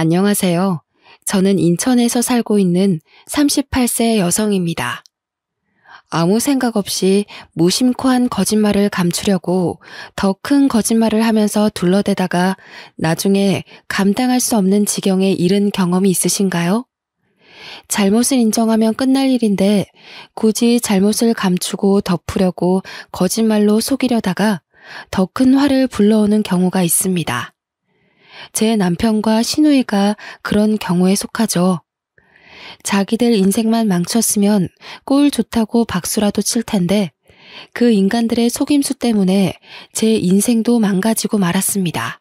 안녕하세요. 저는 인천에서 살고 있는 38세 여성입니다. 아무 생각 없이 무심코 한 거짓말을 감추려고 더 큰 거짓말을 하면서 둘러대다가 나중에 감당할 수 없는 지경에 이른 경험이 있으신가요? 잘못을 인정하면 끝날 일인데 굳이 잘못을 감추고 덮으려고 거짓말로 속이려다가 더 큰 화를 불러오는 경우가 있습니다. 제 남편과 시누이가 그런 경우에 속하죠. 자기들 인생만 망쳤으면 꼴 좋다고 박수라도 칠 텐데 그 인간들의 속임수 때문에 제 인생도 망가지고 말았습니다.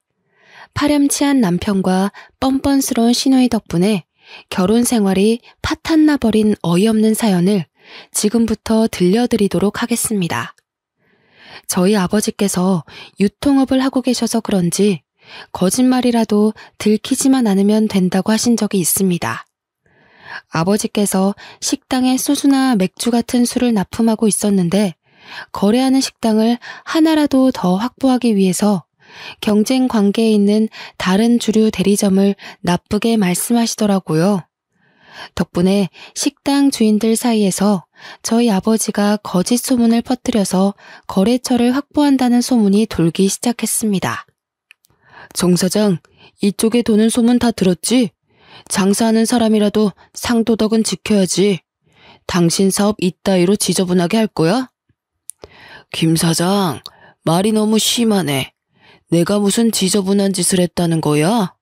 파렴치한 남편과 뻔뻔스러운 시누이 덕분에 결혼 생활이 파탄나버린 어이없는 사연을 지금부터 들려드리도록 하겠습니다. 저희 아버지께서 유통업을 하고 계셔서 그런지 거짓말이라도 들키지만 않으면 된다고 하신 적이 있습니다. 아버지께서 식당에 소주나 맥주 같은 술을 납품하고 있었는데 거래하는 식당을 하나라도 더 확보하기 위해서 경쟁 관계에 있는 다른 주류 대리점을 나쁘게 말씀하시더라고요. 덕분에 식당 주인들 사이에서 저희 아버지가 거짓 소문을 퍼뜨려서 거래처를 확보한다는 소문이 돌기 시작했습니다. 정 사장, 이쪽에 도는 소문 다 들었지? 장사하는 사람이라도 상도덕은 지켜야지. 당신 사업 이따위로 지저분하게 할 거야? 김 사장, 말이 너무 심하네. 내가 무슨 지저분한 짓을 했다는 거야?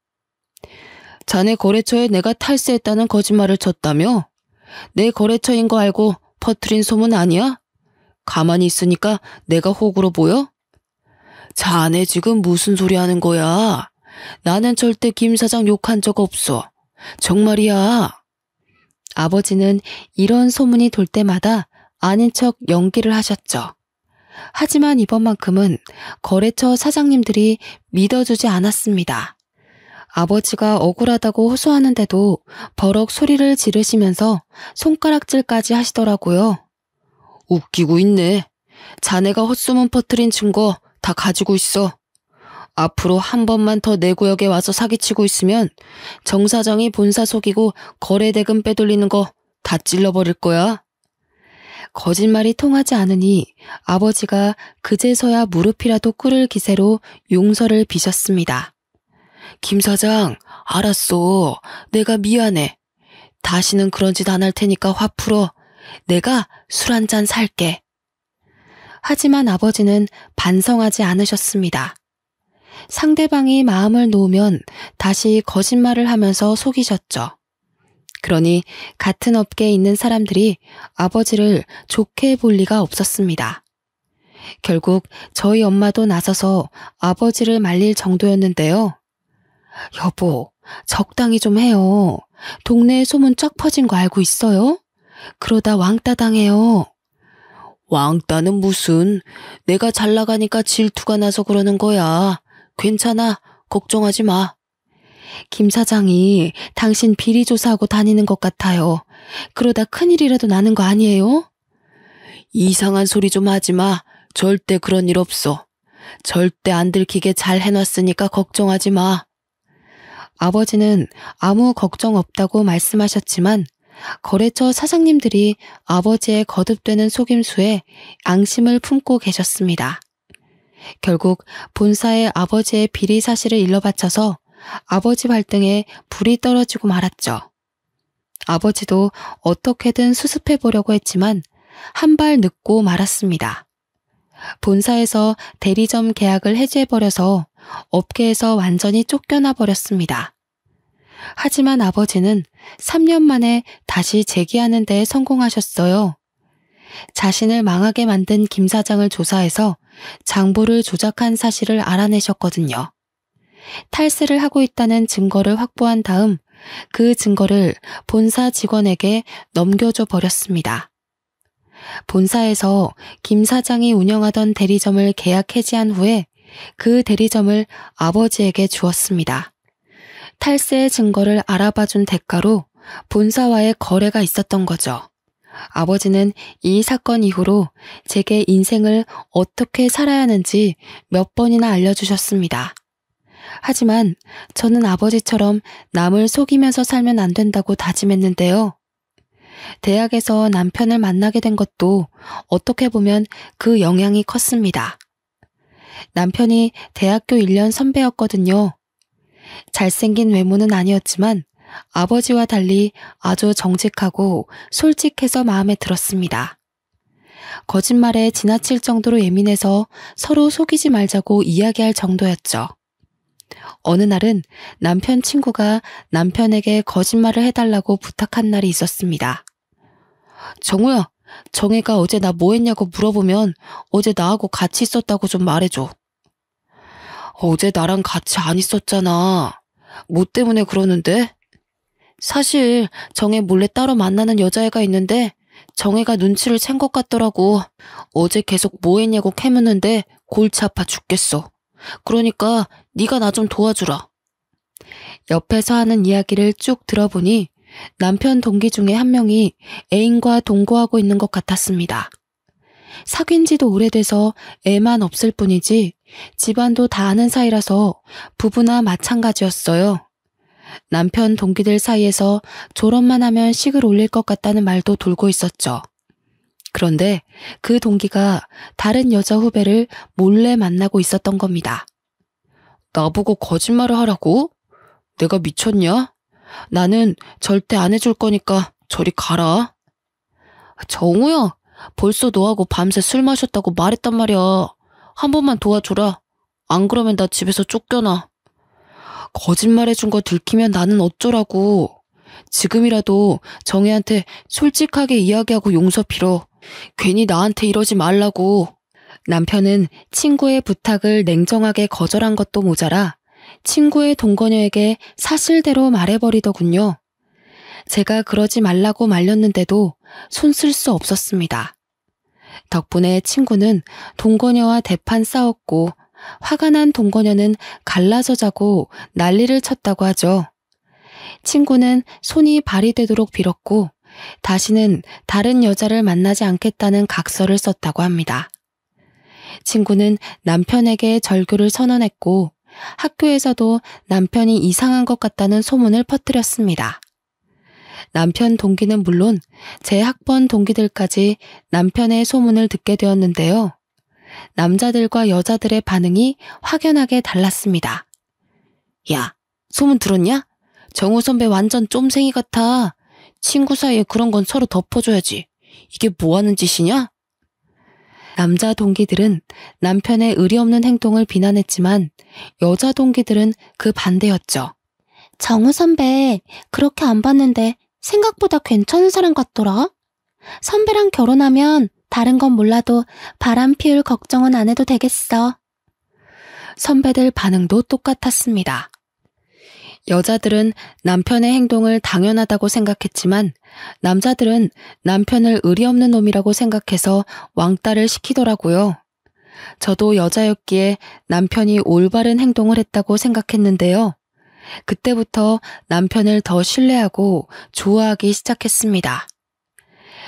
자네 거래처에 내가 탈세했다는 거짓말을 쳤다며? 내 거래처인 거 알고 퍼뜨린 소문 아니야? 가만히 있으니까 내가 호구로 보여? 자네 지금 무슨 소리 하는 거야? 나는 절대 김 사장 욕한 적 없어. 정말이야. 아버지는 이런 소문이 돌 때마다 아닌 척 연기를 하셨죠. 하지만 이번만큼은 거래처 사장님들이 믿어주지 않았습니다. 아버지가 억울하다고 호소하는데도 버럭 소리를 지르시면서 손가락질까지 하시더라고요. 웃기고 있네. 자네가 헛소문 퍼뜨린 증거 다 가지고 있어. 앞으로 한 번만 더 내 구역에 와서 사기치고 있으면 정 사장이 본사 속이고 거래 대금 빼돌리는 거 다 찔러버릴 거야. 거짓말이 통하지 않으니 아버지가 그제서야 무릎이라도 꿇을 기세로 용서를 비셨습니다. 김 사장, 알았어. 내가 미안해. 다시는 그런 짓 안 할 테니까 화 풀어. 내가 술 한 잔 살게. 하지만 아버지는 반성하지 않으셨습니다. 상대방이 마음을 놓으면 다시 거짓말을 하면서 속이셨죠. 그러니 같은 업계에 있는 사람들이 아버지를 좋게 볼 리가 없었습니다. 결국 저희 엄마도 나서서 아버지를 말릴 정도였는데요. 여보, 적당히 좀 해요. 동네에 소문 쫙 퍼진 거 알고 있어요? 그러다 왕따 당해요. 왕따는 무슨, 내가 잘 나가니까 질투가 나서 그러는 거야. 괜찮아, 걱정하지 마. 김 사장이 당신 비리 조사하고 다니는 것 같아요. 그러다 큰일이라도 나는 거 아니에요? 이상한 소리 좀 하지 마. 절대 그런 일 없어. 절대 안 들키게 잘 해놨으니까 걱정하지 마. 아버지는 아무 걱정 없다고 말씀하셨지만 거래처 사장님들이 아버지의 거듭되는 속임수에 앙심을 품고 계셨습니다. 결국 본사에 아버지의 비리 사실을 일러바쳐서 아버지 발등에 불이 떨어지고 말았죠. 아버지도 어떻게든 수습해보려고 했지만 한 발 늦고 말았습니다. 본사에서 대리점 계약을 해지해버려서 업계에서 완전히 쫓겨나 버렸습니다. 하지만 아버지는 3년 만에 다시 재기하는 데 성공하셨어요. 자신을 망하게 만든 김 사장을 조사해서 장부를 조작한 사실을 알아내셨거든요. 탈세를 하고 있다는 증거를 확보한 다음 그 증거를 본사 직원에게 넘겨줘 버렸습니다. 본사에서 김 사장이 운영하던 대리점을 계약 해지한 후에 그 대리점을 아버지에게 주었습니다. 탈세의 증거를 알아봐준 대가로 본사와의 거래가 있었던 거죠. 아버지는 이 사건 이후로 제게 인생을 어떻게 살아야 하는지 몇 번이나 알려주셨습니다. 하지만 저는 아버지처럼 남을 속이면서 살면 안 된다고 다짐했는데요. 대학에서 남편을 만나게 된 것도 어떻게 보면 그 영향이 컸습니다. 남편이 대학교 1년 선배였거든요. 잘생긴 외모는 아니었지만 아버지와 달리 아주 정직하고 솔직해서 마음에 들었습니다. 거짓말에 지나칠 정도로 예민해서 서로 속이지 말자고 이야기할 정도였죠. 어느 날은 남편 친구가 남편에게 거짓말을 해달라고 부탁한 날이 있었습니다. 정우야, 정혜가 어제 나 뭐 했냐고 물어보면 어제 나하고 같이 있었다고 좀 말해줘. 어제 나랑 같이 안 있었잖아. 뭐 때문에 그러는데? 사실 정혜 몰래 따로 만나는 여자애가 있는데 정혜가 눈치를 챈 것 같더라고. 어제 계속 뭐 했냐고 캐묻는데 골치 아파 죽겠어. 그러니까 네가 나 좀 도와주라. 옆에서 하는 이야기를 쭉 들어보니 남편 동기 중에 한 명이 애인과 동거하고 있는 것 같았습니다. 사귄 지도 오래돼서 애만 없을 뿐이지 집안도 다 아는 사이라서 부부나 마찬가지였어요. 남편 동기들 사이에서 졸업만 하면 식을 올릴 것 같다는 말도 돌고 있었죠. 그런데 그 동기가 다른 여자 후배를 몰래 만나고 있었던 겁니다. 나보고 거짓말을 하라고? 내가 미쳤냐? 나는 절대 안 해줄 거니까 저리 가라. 정우야, 벌써 너하고 밤새 술 마셨다고 말했단 말이야. 한 번만 도와줘라. 안 그러면 나 집에서 쫓겨나. 거짓말해준 거 들키면 나는 어쩌라고. 지금이라도 정혜한테 솔직하게 이야기하고 용서 빌어. 괜히 나한테 이러지 말라고. 남편은 친구의 부탁을 냉정하게 거절한 것도 모자라 친구의 동거녀에게 사실대로 말해버리더군요. 제가 그러지 말라고 말렸는데도 손쓸 수 없었습니다. 덕분에 친구는 동거녀와 대판 싸웠고 화가 난 동거녀는 갈라서 자고 난리를 쳤다고 하죠. 친구는 손이 발이 되도록 빌었고 다시는 다른 여자를 만나지 않겠다는 각서를 썼다고 합니다. 친구는 남편에게 절교를 선언했고 학교에서도 남편이 이상한 것 같다는 소문을 퍼뜨렸습니다. 남편 동기는 물론 제 학번 동기들까지 남편의 소문을 듣게 되었는데요. 남자들과 여자들의 반응이 확연하게 달랐습니다. 야, 소문 들었냐? 정우 선배 완전 쫌생이 같아. 친구 사이에 그런 건 서로 덮어줘야지. 이게 뭐 하는 짓이냐? 남자 동기들은 남편의 의리 없는 행동을 비난했지만 여자 동기들은 그 반대였죠. 정우 선배 그렇게 안 봤는데 생각보다 괜찮은 사람 같더라. 선배랑 결혼하면 다른 건 몰라도 바람 피울 걱정은 안 해도 되겠어. 선배들 반응도 똑같았습니다. 여자들은 남편의 행동을 당연하다고 생각했지만 남자들은 남편을 의리 없는 놈이라고 생각해서 왕따를 시키더라고요. 저도 여자였기에 남편이 올바른 행동을 했다고 생각했는데요. 그때부터 남편을 더 신뢰하고 좋아하기 시작했습니다.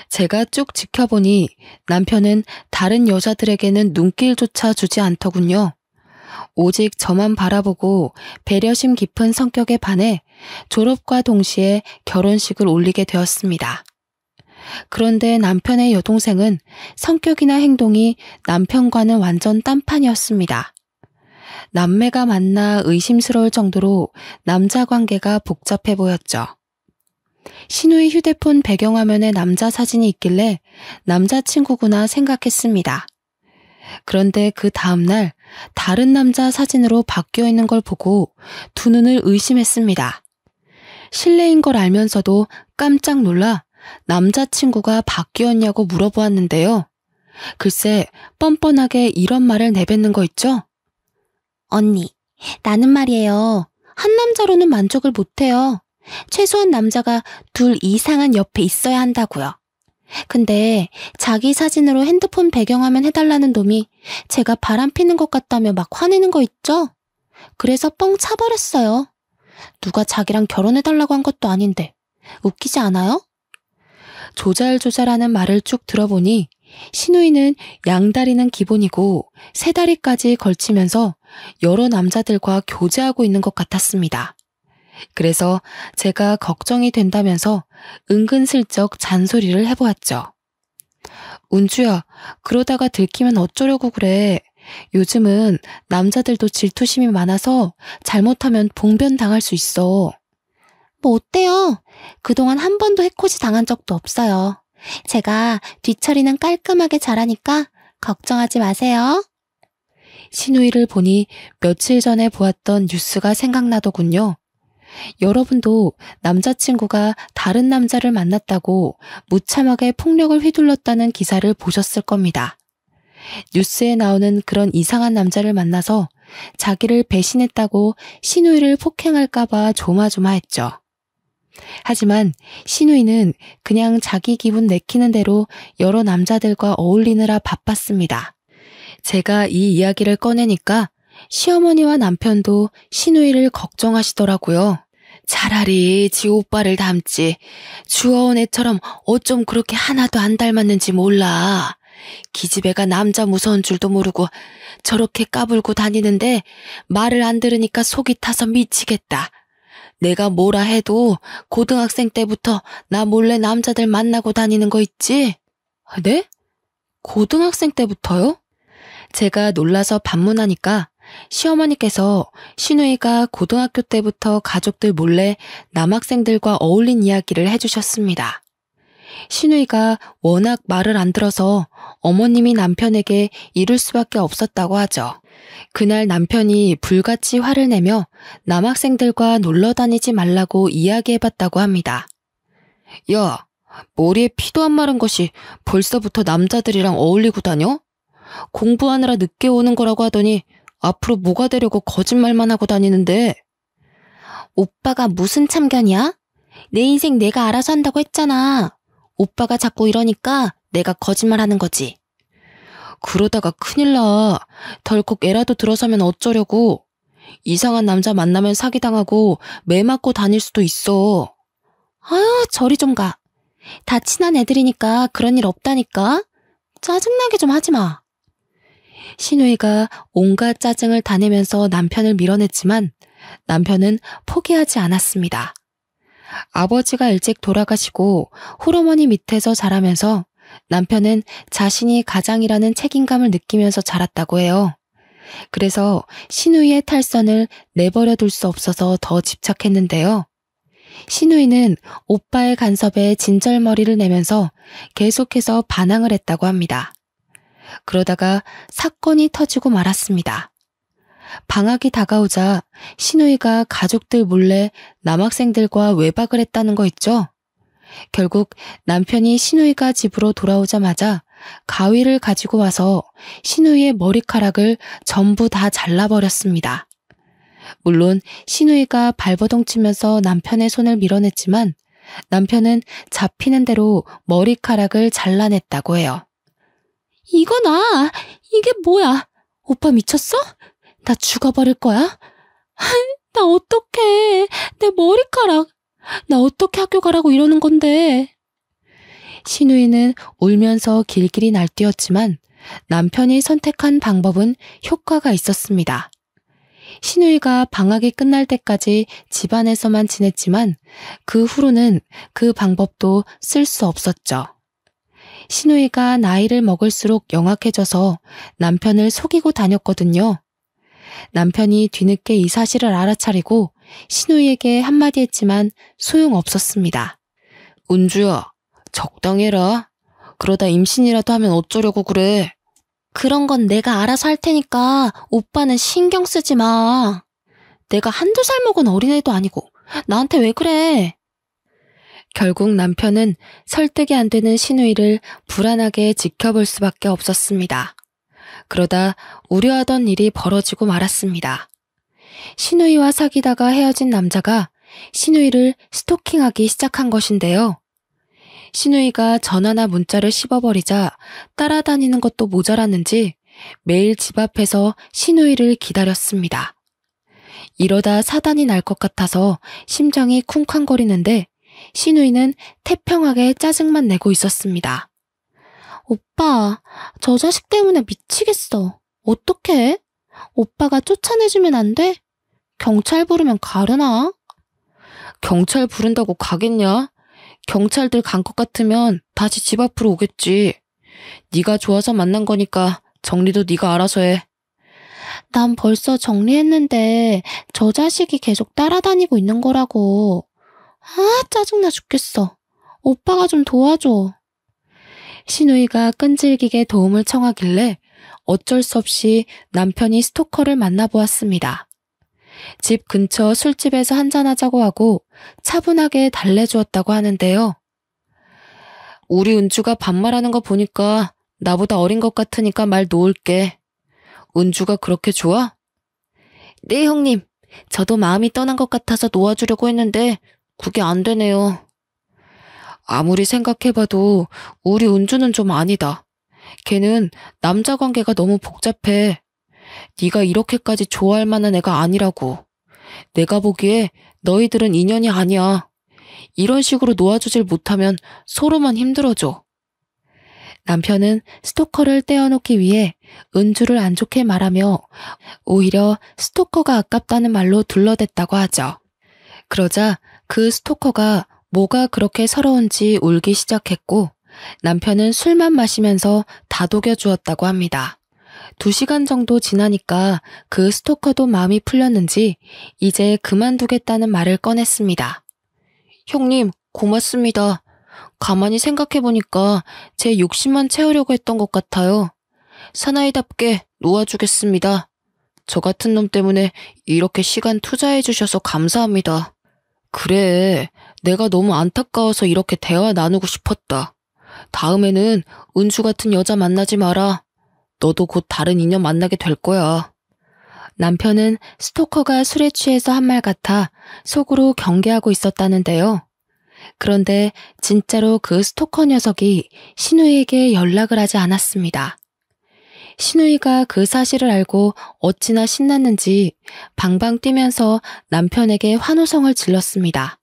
제가 쭉 지켜보니 남편은 다른 여자들에게는 눈길조차 주지 않더군요. 오직 저만 바라보고 배려심 깊은 성격에 반해 졸업과 동시에 결혼식을 올리게 되었습니다. 그런데 남편의 여동생은 성격이나 행동이 남편과는 완전 딴판이었습니다. 남매가 만나 의심스러울 정도로 남자 관계가 복잡해 보였죠. 신우의 휴대폰 배경화면에 남자 사진이 있길래 남자친구구나 생각했습니다. 그런데 그 다음날 다른 남자 사진으로 바뀌어 있는 걸 보고 두 눈을 의심했습니다. 실례인 걸 알면서도 깜짝 놀라 남자친구가 바뀌었냐고 물어보았는데요. 글쎄 뻔뻔하게 이런 말을 내뱉는 거 있죠? 언니, 나는 말이에요. 한 남자로는 만족을 못해요. 최소한 남자가 둘 이상은 옆에 있어야 한다고요. 근데 자기 사진으로 핸드폰 배경화면 해달라는 놈이 제가 바람 피는 것 같다며 막 화내는 거 있죠? 그래서 뻥 차버렸어요. 누가 자기랑 결혼해달라고 한 것도 아닌데 웃기지 않아요? 조잘조잘하는 말을 쭉 들어보니 신우이는 양다리는 기본이고 세 다리까지 걸치면서 여러 남자들과 교제하고 있는 것 같았습니다. 그래서 제가 걱정이 된다면서 은근슬쩍 잔소리를 해보았죠. 운주야, 그러다가 들키면 어쩌려고 그래. 요즘은 남자들도 질투심이 많아서 잘못하면 봉변당할 수 있어. 뭐 어때요? 그동안 한 번도 해코지 당한 적도 없어요. 제가 뒤처리는 깔끔하게 잘하니까 걱정하지 마세요. 신우이를 보니 며칠 전에 보았던 뉴스가 생각나더군요. 여러분도 남자친구가 다른 남자를 만났다고 무참하게 폭력을 휘둘렀다는 기사를 보셨을 겁니다. 뉴스에 나오는 그런 이상한 남자를 만나서 자기를 배신했다고 신우이를 폭행할까봐 조마조마했죠. 하지만 신우이는 그냥 자기 기분 내키는 대로 여러 남자들과 어울리느라 바빴습니다. 제가 이 이야기를 꺼내니까 시어머니와 남편도 신우이를 걱정하시더라고요. 차라리 지 오빠를 닮지. 주어온 애처럼 어쩜 그렇게 하나도 안 닮았는지 몰라. 기집애가 남자 무서운 줄도 모르고 저렇게 까불고 다니는데 말을 안 들으니까 속이 타서 미치겠다. 내가 뭐라 해도 고등학생 때부터 나 몰래 남자들 만나고 다니는 거 있지? 네? 고등학생 때부터요? 제가 놀라서 반문하니까 시어머니께서 신우이가 고등학교 때부터 가족들 몰래 남학생들과 어울린 이야기를 해주셨습니다. 신우이가 워낙 말을 안 들어서 어머님이 남편에게 이룰 수밖에 없었다고 하죠. 그날 남편이 불같이 화를 내며 남학생들과 놀러 다니지 말라고 이야기해봤다고 합니다. 야, 머리에 피도 안 마른 것이 벌써부터 남자들이랑 어울리고 다녀? 공부하느라 늦게 오는 거라고 하더니 앞으로 뭐가 되려고 거짓말만 하고 다니는데. 오빠가 무슨 참견이야? 내 인생 내가 알아서 한다고 했잖아. 오빠가 자꾸 이러니까 내가 거짓말하는 거지. 그러다가 큰일 나. 덜컥 애라도 들어서면 어쩌려고. 이상한 남자 만나면 사기당하고 매 맞고 다닐 수도 있어. 아유, 저리 좀 가. 다 친한 애들이니까 그런 일 없다니까. 짜증나게 좀 하지 마. 신우이가 온갖 짜증을 다 내면서 남편을 밀어냈지만 남편은 포기하지 않았습니다. 아버지가 일찍 돌아가시고 홀어머니 밑에서 자라면서 남편은 자신이 가장이라는 책임감을 느끼면서 자랐다고 해요. 그래서 신우이의 탈선을 내버려 둘 수 없어서 더 집착했는데요. 신우이는 오빠의 간섭에 진절머리를 내면서 계속해서 반항을 했다고 합니다. 그러다가 사건이 터지고 말았습니다. 방학이 다가오자 신우이가 가족들 몰래 남학생들과 외박을 했다는 거 있죠? 결국 남편이 신우이가 집으로 돌아오자마자 가위를 가지고 와서 신우이의 머리카락을 전부 다 잘라버렸습니다. 물론 신우이가 발버둥 치면서 남편의 손을 밀어냈지만 남편은 잡히는 대로 머리카락을 잘라냈다고 해요. 이거나 이게 뭐야? 오빠 미쳤어? 나 죽어버릴 거야? 나 어떡해. 내 머리카락. 나 어떻게 학교 가라고 이러는 건데. 신우이는 울면서 길길이 날뛰었지만 남편이 선택한 방법은 효과가 있었습니다. 신우이가 방학이 끝날 때까지 집안에서만 지냈지만 그 후로는 그 방법도 쓸 수 없었죠. 신우이가 나이를 먹을수록 영악해져서 남편을 속이고 다녔거든요. 남편이 뒤늦게 이 사실을 알아차리고 신우이에게 한마디 했지만 소용없었습니다. 운주야, 적당히 해라. 그러다 임신이라도 하면 어쩌려고 그래. 그런 건 내가 알아서 할 테니까 오빠는 신경 쓰지 마. 내가 한두 살 먹은 어린애도 아니고 나한테 왜 그래? 결국 남편은 설득이 안 되는 신우이를 불안하게 지켜볼 수밖에 없었습니다. 그러다 우려하던 일이 벌어지고 말았습니다. 신우이와 사귀다가 헤어진 남자가 신우이를 스토킹하기 시작한 것인데요. 신우이가 전화나 문자를 씹어버리자 따라다니는 것도 모자랐는지 매일 집 앞에서 신우이를 기다렸습니다. 이러다 사단이 날 것 같아서 심장이 쿵쾅거리는데 신우이는 태평하게 짜증만 내고 있었습니다. 오빠, 저 자식 때문에 미치겠어. 어떡해? 오빠가 쫓아내주면 안 돼? 경찰 부르면 가려나? 경찰 부른다고 가겠냐? 경찰들 간 것 같으면 다시 집 앞으로 오겠지. 네가 좋아서 만난 거니까 정리도 네가 알아서 해. 난 벌써 정리했는데 저 자식이 계속 따라다니고 있는 거라고. 아, 짜증나 죽겠어. 오빠가 좀 도와줘. 신우이가 끈질기게 도움을 청하길래 어쩔 수 없이 남편이 스토커를 만나보았습니다. 집 근처 술집에서 한잔하자고 하고 차분하게 달래주었다고 하는데요. 우리 은주가 반말하는 거 보니까 나보다 어린 것 같으니까 말 놓을게. 은주가 그렇게 좋아? 네, 형님. 저도 마음이 떠난 것 같아서 놓아주려고 했는데 그게 안 되네요. 아무리 생각해봐도 우리 은주는 좀 아니다. 걔는 남자 관계가 너무 복잡해. 네가 이렇게까지 좋아할 만한 애가 아니라고. 내가 보기에 너희들은 인연이 아니야. 이런 식으로 놓아주질 못하면 서로만 힘들어져. 남편은 스토커를 떼어놓기 위해 은주를 안 좋게 말하며 오히려 스토커가 아깝다는 말로 둘러댔다고 하죠. 그러자 그 스토커가 뭐가 그렇게 서러운지 울기 시작했고 남편은 술만 마시면서 다독여 주었다고 합니다. 2시간 정도 지나니까 그 스토커도 마음이 풀렸는지 이제 그만두겠다는 말을 꺼냈습니다. 형님, 고맙습니다. 가만히 생각해보니까 제 욕심만 채우려고 했던 것 같아요. 사나이답게 놓아주겠습니다. 저 같은 놈 때문에 이렇게 시간 투자해주셔서 감사합니다. 그래, 내가 너무 안타까워서 이렇게 대화 나누고 싶었다. 다음에는 은주 같은 여자 만나지 마라. 너도 곧 다른 인연 만나게 될 거야. 남편은 스토커가 술에 취해서 한 말 같아 속으로 경계하고 있었다는데요. 그런데 진짜로 그 스토커 녀석이 신우이에게 연락을 하지 않았습니다. 신우이가 그 사실을 알고 어찌나 신났는지 방방 뛰면서 남편에게 환호성을 질렀습니다.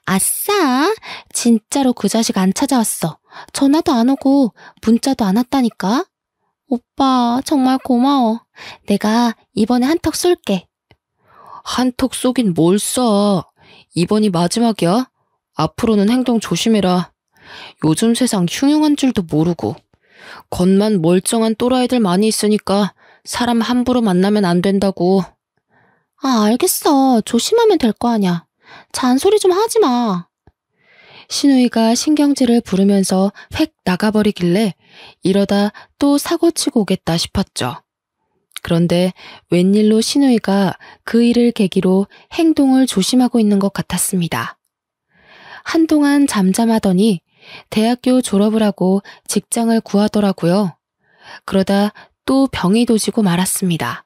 아싸! 진짜로 그 자식 안 찾아왔어. 전화도 안 오고 문자도 안 왔다니까. 오빠 정말 고마워. 내가 이번에 한턱 쏠게. 한턱 쏘긴 뭘 쏴. 이번이 마지막이야. 앞으로는 행동 조심해라. 요즘 세상 흉흉한 줄도 모르고. 겉만 멀쩡한 또라이들 많이 있으니까 사람 함부로 만나면 안 된다고. 아, 알겠어. 조심하면 될 거 아냐. 잔소리 좀 하지 마. 신우이가 신경질을 부르면서 획 나가버리길래 이러다 또 사고치고 오겠다 싶었죠. 그런데 웬일로 신우이가 그 일을 계기로 행동을 조심하고 있는 것 같았습니다. 한동안 잠잠하더니 대학교 졸업을 하고 직장을 구하더라고요. 그러다 또 병이 도지고 말았습니다.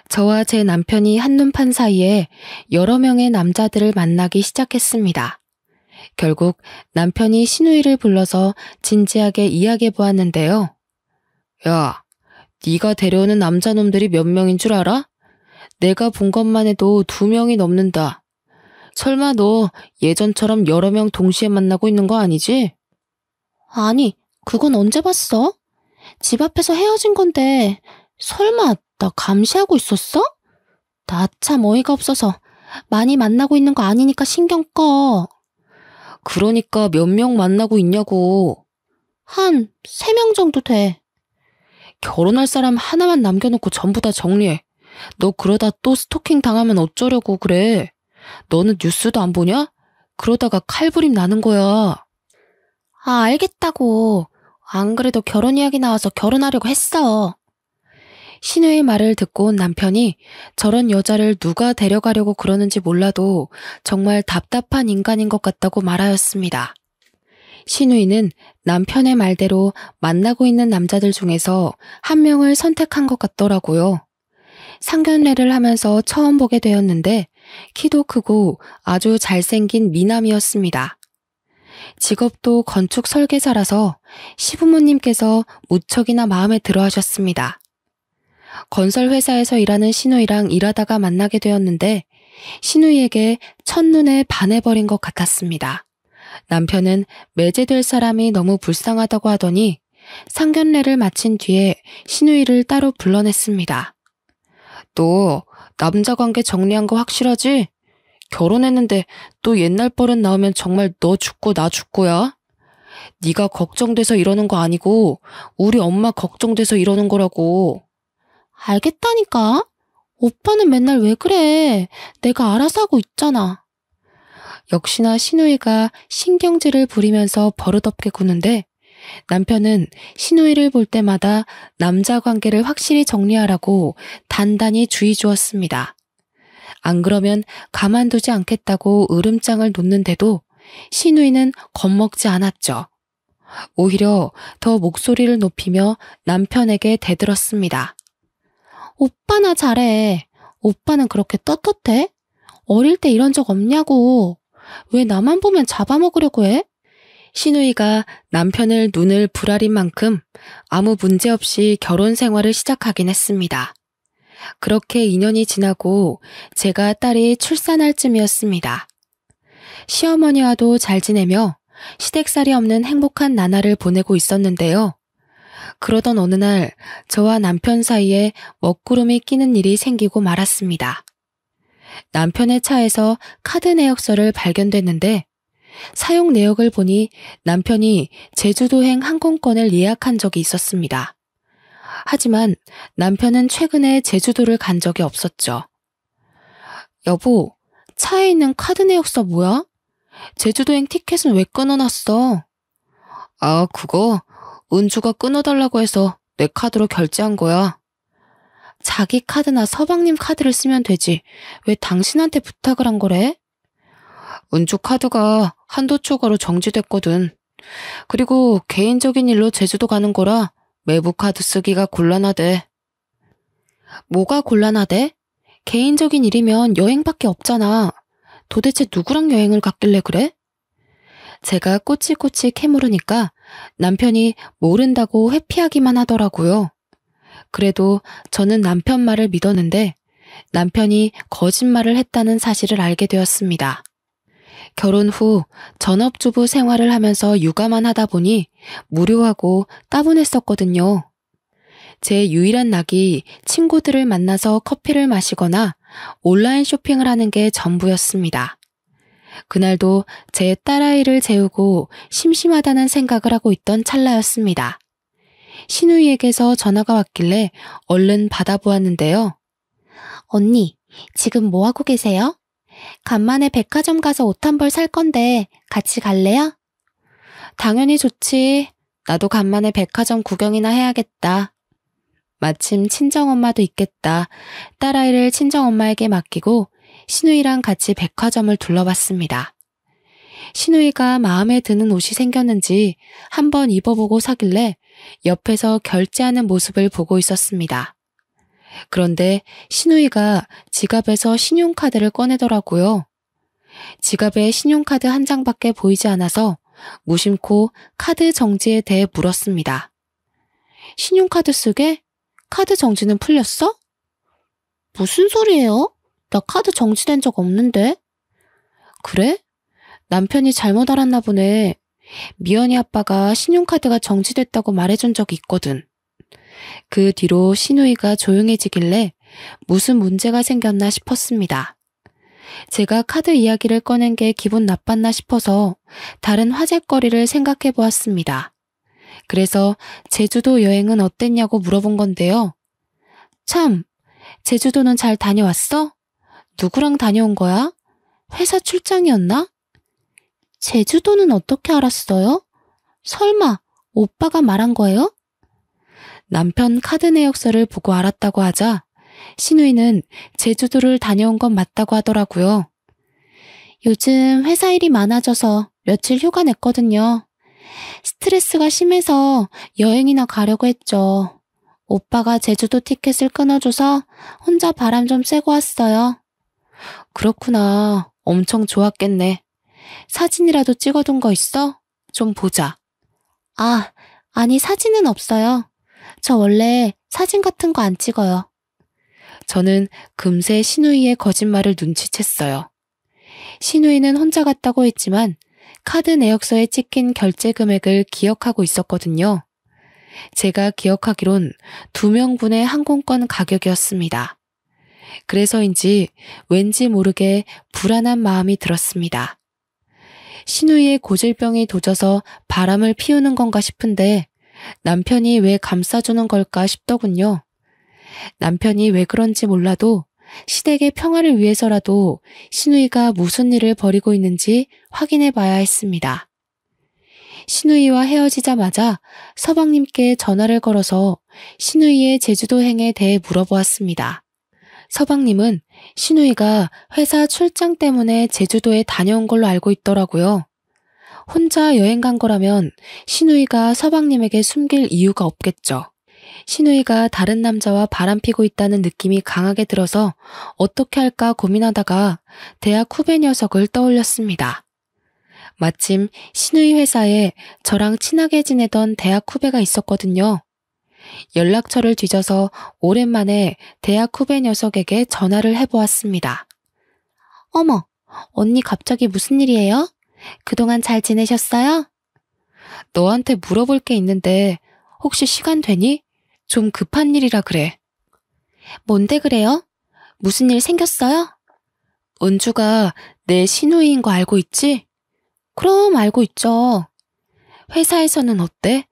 저와 제 남편이 한눈판 사이에 여러 명의 남자들을 만나기 시작했습니다. 결국 남편이 신우이를 불러서 진지하게 이야기해 보았는데요. 야, 네가 데려오는 남자놈들이 몇 명인 줄 알아? 내가 본 것만 해도 2명이 넘는다. 설마 너 예전처럼 여러 명 동시에 만나고 있는 거 아니지? 아니, 그건 언제 봤어? 집 앞에서 헤어진 건데 설마 나 감시하고 있었어? 나 참 어이가 없어서 많이 만나고 있는 거 아니니까 신경 꺼. 그러니까 몇 명 만나고 있냐고. 한 3명 정도 돼. 결혼할 사람 하나만 남겨놓고 전부 다 정리해. 너 그러다 또 스토킹 당하면 어쩌려고 그래. 너는 뉴스도 안 보냐? 그러다가 칼부림 나는 거야. 아, 알겠다고. 안 그래도 결혼 이야기 나와서 결혼하려고 했어. 신우의 말을 듣고 온 남편이 저런 여자를 누가 데려가려고 그러는지 몰라도 정말 답답한 인간인 것 같다고 말하였습니다. 신우이는 남편의 말대로 만나고 있는 남자들 중에서 한 명을 선택한 것 같더라고요. 상견례를 하면서 처음 보게 되었는데 키도 크고 아주 잘생긴 미남이었습니다. 직업도 건축 설계사라서 시부모님께서 무척이나 마음에 들어 하셨습니다. 건설 회사에서 일하는 신우이랑 일하다가 만나게 되었는데 신우이에게 첫눈에 반해버린 것 같았습니다. 남편은 매제될 사람이 너무 불쌍하다고 하더니 상견례를 마친 뒤에 신우이를 따로 불러냈습니다. 너 남자 관계 정리한 거 확실하지? 결혼했는데 또 옛날 버릇 나오면 정말 너 죽고 나 죽고야. 네가 걱정돼서 이러는 거 아니고 우리 엄마 걱정돼서 이러는 거라고. 알겠다니까. 오빠는 맨날 왜 그래? 내가 알아서 하고 있잖아. 역시나 시누이가 신경질을 부리면서 버릇없게 구는데 남편은 시누이를 볼 때마다 남자 관계를 확실히 정리하라고 단단히 주의 주었습니다. 안 그러면 가만두지 않겠다고 으름장을 놓는데도 시누이는 겁먹지 않았죠. 오히려 더 목소리를 높이며 남편에게 대들었습니다. 오빠나 잘해. 오빠는 그렇게 떳떳해? 어릴 때 이런 적 없냐고. 왜 나만 보면 잡아먹으려고 해? 시누이가 남편을 눈을 부라린 만큼 아무 문제 없이 결혼 생활을 시작하긴 했습니다. 그렇게 2년이 지나고 제가 딸이 출산할 쯤이었습니다. 시어머니와도 잘 지내며 시댁살이 없는 행복한 나날을 보내고 있었는데요. 그러던 어느 날 저와 남편 사이에 먹구름이 끼는 일이 생기고 말았습니다. 남편의 차에서 카드 내역서를 발견됐는데 사용 내역을 보니 남편이 제주도행 항공권을 예약한 적이 있었습니다. 하지만 남편은 최근에 제주도를 간 적이 없었죠. 여보, 차에 있는 카드 내역서 뭐야? 제주도행 티켓은 왜 끊어놨어? 아, 그거 은주가 끊어달라고 해서 내 카드로 결제한 거야. 자기 카드나 서방님 카드를 쓰면 되지. 왜 당신한테 부탁을 한 거래? 은주 카드가 한도 초과로 정지됐거든. 그리고 개인적인 일로 제주도 가는 거라 외부 카드 쓰기가 곤란하대. 뭐가 곤란하대? 개인적인 일이면 여행밖에 없잖아. 도대체 누구랑 여행을 갔길래 그래? 제가 꼬치꼬치 캐물으니까 남편이 모른다고 회피하기만 하더라고요. 그래도 저는 남편 말을 믿었는데 남편이 거짓말을 했다는 사실을 알게 되었습니다. 결혼 후 전업주부 생활을 하면서 육아만 하다 보니 무료하고 따분했었거든요. 제 유일한 낙이 친구들을 만나서 커피를 마시거나 온라인 쇼핑을 하는 게 전부였습니다. 그날도 제 딸아이를 재우고 심심하다는 생각을 하고 있던 찰나였습니다. 시누이에게서 전화가 왔길래 얼른 받아보았는데요. 언니, 지금 뭐 하고 계세요? 간만에 백화점 가서 옷 한 벌 살 건데 같이 갈래요? 당연히 좋지. 나도 간만에 백화점 구경이나 해야겠다. 마침 친정엄마도 있겠다. 딸아이를 친정엄마에게 맡기고 시누이랑 같이 백화점을 둘러봤습니다. 시누이가 마음에 드는 옷이 생겼는지 한번 입어보고 사길래 옆에서 결제하는 모습을 보고 있었습니다. 그런데 시누이가 지갑에서 신용카드를 꺼내더라고요. 지갑에 신용카드 한 장밖에 보이지 않아서 무심코 카드 정지에 대해 물었습니다. 신용카드 쓰게? 카드 정지는 풀렸어? 무슨 소리예요? 나 카드 정지된 적 없는데. 그래? 남편이 잘못 알았나 보네. 미연이 아빠가 신용카드가 정지됐다고 말해준 적이 있거든. 그 뒤로 시누이가 조용해지길래 무슨 문제가 생겼나 싶었습니다. 제가 카드 이야기를 꺼낸 게 기분 나빴나 싶어서 다른 화제거리를 생각해 보았습니다. 그래서 제주도 여행은 어땠냐고 물어본 건데요. 참, 제주도는 잘 다녀왔어? 누구랑 다녀온 거야? 회사 출장이었나? 제주도는 어떻게 알았어요? 설마 오빠가 말한 거예요? 남편 카드 내역서를 보고 알았다고 하자 시누이는 제주도를 다녀온 건 맞다고 하더라고요. 요즘 회사 일이 많아져서 며칠 휴가 냈거든요. 스트레스가 심해서 여행이나 가려고 했죠. 오빠가 제주도 티켓을 끊어줘서 혼자 바람 좀 쐬고 왔어요. 그렇구나. 엄청 좋았겠네. 사진이라도 찍어둔 거 있어? 좀 보자. 아, 아니 사진은 없어요. 저 원래 사진 같은 거 안 찍어요. 저는 금세 시누이의 거짓말을 눈치챘어요. 시누이는 혼자 갔다고 했지만 카드 내역서에 찍힌 결제 금액을 기억하고 있었거든요. 제가 기억하기론 2명분의 항공권 가격이었습니다. 그래서인지 왠지 모르게 불안한 마음이 들었습니다. 신우이의 고질병이 도져서 바람을 피우는 건가 싶은데 남편이 왜 감싸주는 걸까 싶더군요. 남편이 왜 그런지 몰라도 시댁의 평화를 위해서라도 신우이가 무슨 일을 벌이고 있는지 확인해 봐야 했습니다. 신우이와 헤어지자마자 서방님께 전화를 걸어서 신우이의 제주도행에 대해 물어보았습니다. 서방님은 신우이가 회사 출장 때문에 제주도에 다녀온 걸로 알고 있더라고요. 혼자 여행 간 거라면 신우이가 서방님에게 숨길 이유가 없겠죠. 신우이가 다른 남자와 바람피고 있다는 느낌이 강하게 들어서 어떻게 할까 고민하다가 대학 후배 녀석을 떠올렸습니다. 마침 신우이 회사에 저랑 친하게 지내던 대학 후배가 있었거든요. 연락처를 뒤져서 오랜만에 대학 후배 녀석에게 전화를 해보았습니다. 어머, 언니 갑자기 무슨 일이에요? 그동안 잘 지내셨어요? 너한테 물어볼 게 있는데 혹시 시간 되니? 좀 급한 일이라 그래. 뭔데 그래요? 무슨 일 생겼어요? 은주가 내 신우이인 거 알고 있지? 그럼 알고 있죠. 회사에서는 어때?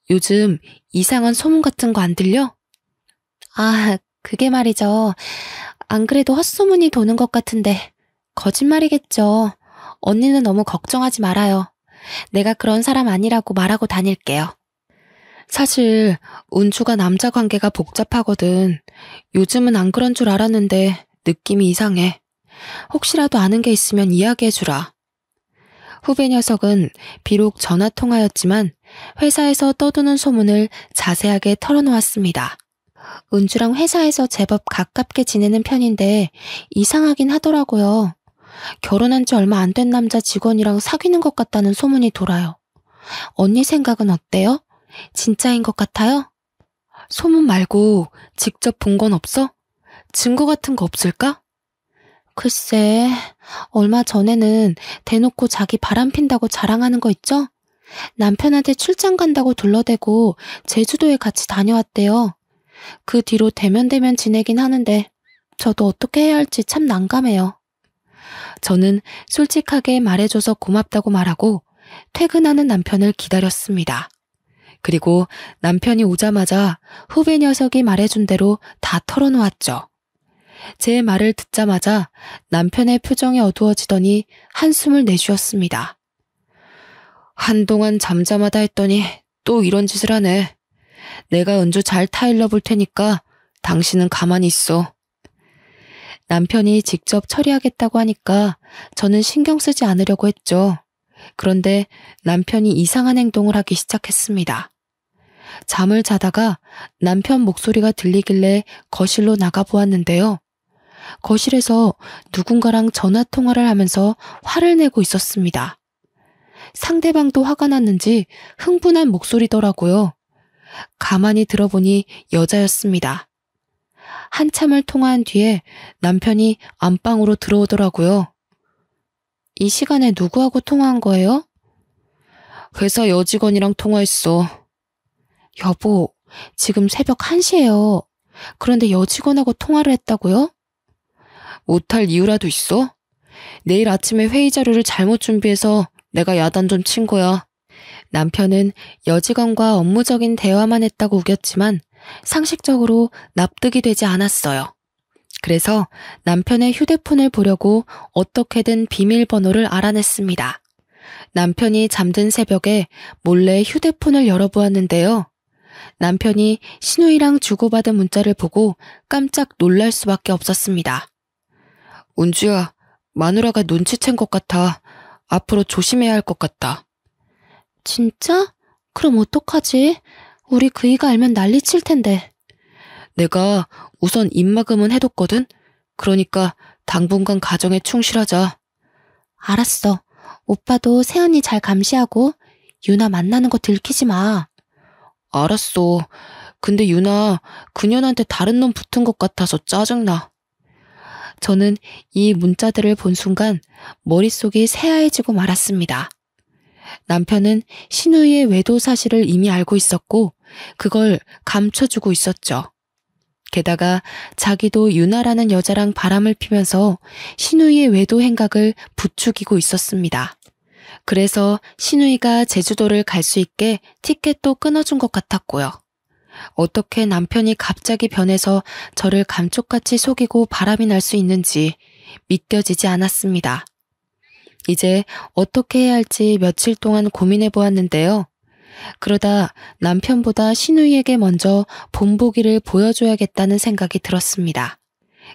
요즘 이상한 소문 같은 거 안 들려? 아, 그게 말이죠. 안 그래도 헛소문이 도는 것 같은데 거짓말이겠죠. 언니는 너무 걱정하지 말아요. 내가 그런 사람 아니라고 말하고 다닐게요. 사실 은주가 남자 관계가 복잡하거든. 요즘은 안 그런 줄 알았는데 느낌이 이상해. 혹시라도 아는 게 있으면 이야기해주라. 후배 녀석은 비록 전화통화였지만 회사에서 떠도는 소문을 자세하게 털어놓았습니다. 은주랑 회사에서 제법 가깝게 지내는 편인데 이상하긴 하더라고요. 결혼한 지 얼마 안 된 남자 직원이랑 사귀는 것 같다는 소문이 돌아요. 언니 생각은 어때요? 진짜인 것 같아요? 소문 말고 직접 본 건 없어? 증거 같은 거 없을까? 글쎄, 얼마 전에는 대놓고 자기 바람핀다고 자랑하는 거 있죠? 남편한테 출장 간다고 둘러대고 제주도에 같이 다녀왔대요. 그 뒤로 대면대면 지내긴 하는데 저도 어떻게 해야 할지 참 난감해요. 저는 솔직하게 말해줘서 고맙다고 말하고 퇴근하는 남편을 기다렸습니다. 그리고 남편이 오자마자 후배 녀석이 말해준 대로 다 털어놓았죠. 제 말을 듣자마자 남편의 표정이 어두워지더니 한숨을 내쉬었습니다. 한동안 잠잠하다 했더니 또 이런 짓을 하네. 내가 은주 잘 타일러 볼 테니까 당신은 가만히 있어. 남편이 직접 처리하겠다고 하니까 저는 신경 쓰지 않으려고 했죠. 그런데 남편이 이상한 행동을 하기 시작했습니다. 잠을 자다가 남편 목소리가 들리길래 거실로 나가보았는데요. 거실에서 누군가랑 전화통화를 하면서 화를 내고 있었습니다. 상대방도 화가 났는지 흥분한 목소리더라고요. 가만히 들어보니 여자였습니다. 한참을 통화한 뒤에 남편이 안방으로 들어오더라고요. 이 시간에 누구하고 통화한 거예요? 회사 여직원이랑 통화했어. 여보, 지금 새벽 1시예요. 그런데 여직원하고 통화를 했다고요? 못할 이유라도 있어? 내일 아침에 회의 자료를 잘못 준비해서 내가 야단 좀 친 거야. 남편은 여직원과 업무적인 대화만 했다고 우겼지만 상식적으로 납득이 되지 않았어요. 그래서 남편의 휴대폰을 보려고 어떻게든 비밀번호를 알아냈습니다. 남편이 잠든 새벽에 몰래 휴대폰을 열어보았는데요. 남편이 신우이랑 주고받은 문자를 보고 깜짝 놀랄 수밖에 없었습니다. 은주야, 마누라가 눈치챈 것 같아. 앞으로 조심해야 할 것 같다. 진짜? 그럼 어떡하지? 우리 그이가 알면 난리칠 텐데. 내가 우선 입막음은 해뒀거든? 그러니까 당분간 가정에 충실하자. 알았어. 오빠도 새언니 잘 감시하고 유나 만나는 거 들키지 마. 알았어. 근데 유나 그년한테 다른 놈 붙은 것 같아서 짜증나. 저는 이 문자들을 본 순간 머릿속이 새하얘지고 말았습니다. 남편은 신우이의 외도 사실을 이미 알고 있었고 그걸 감춰주고 있었죠. 게다가 자기도 유나라는 여자랑 바람을 피면서 신우이의 외도 행각을 부추기고 있었습니다. 그래서 신우이가 제주도를 갈 수 있게 티켓도 끊어준 것 같았고요. 어떻게 남편이 갑자기 변해서 저를 감쪽같이 속이고 바람이 날 수 있는지 믿겨지지 않았습니다. 이제 어떻게 해야 할지 며칠 동안 고민해 보았는데요. 그러다 남편보다 신우이에게 먼저 본보기를 보여줘야겠다는 생각이 들었습니다.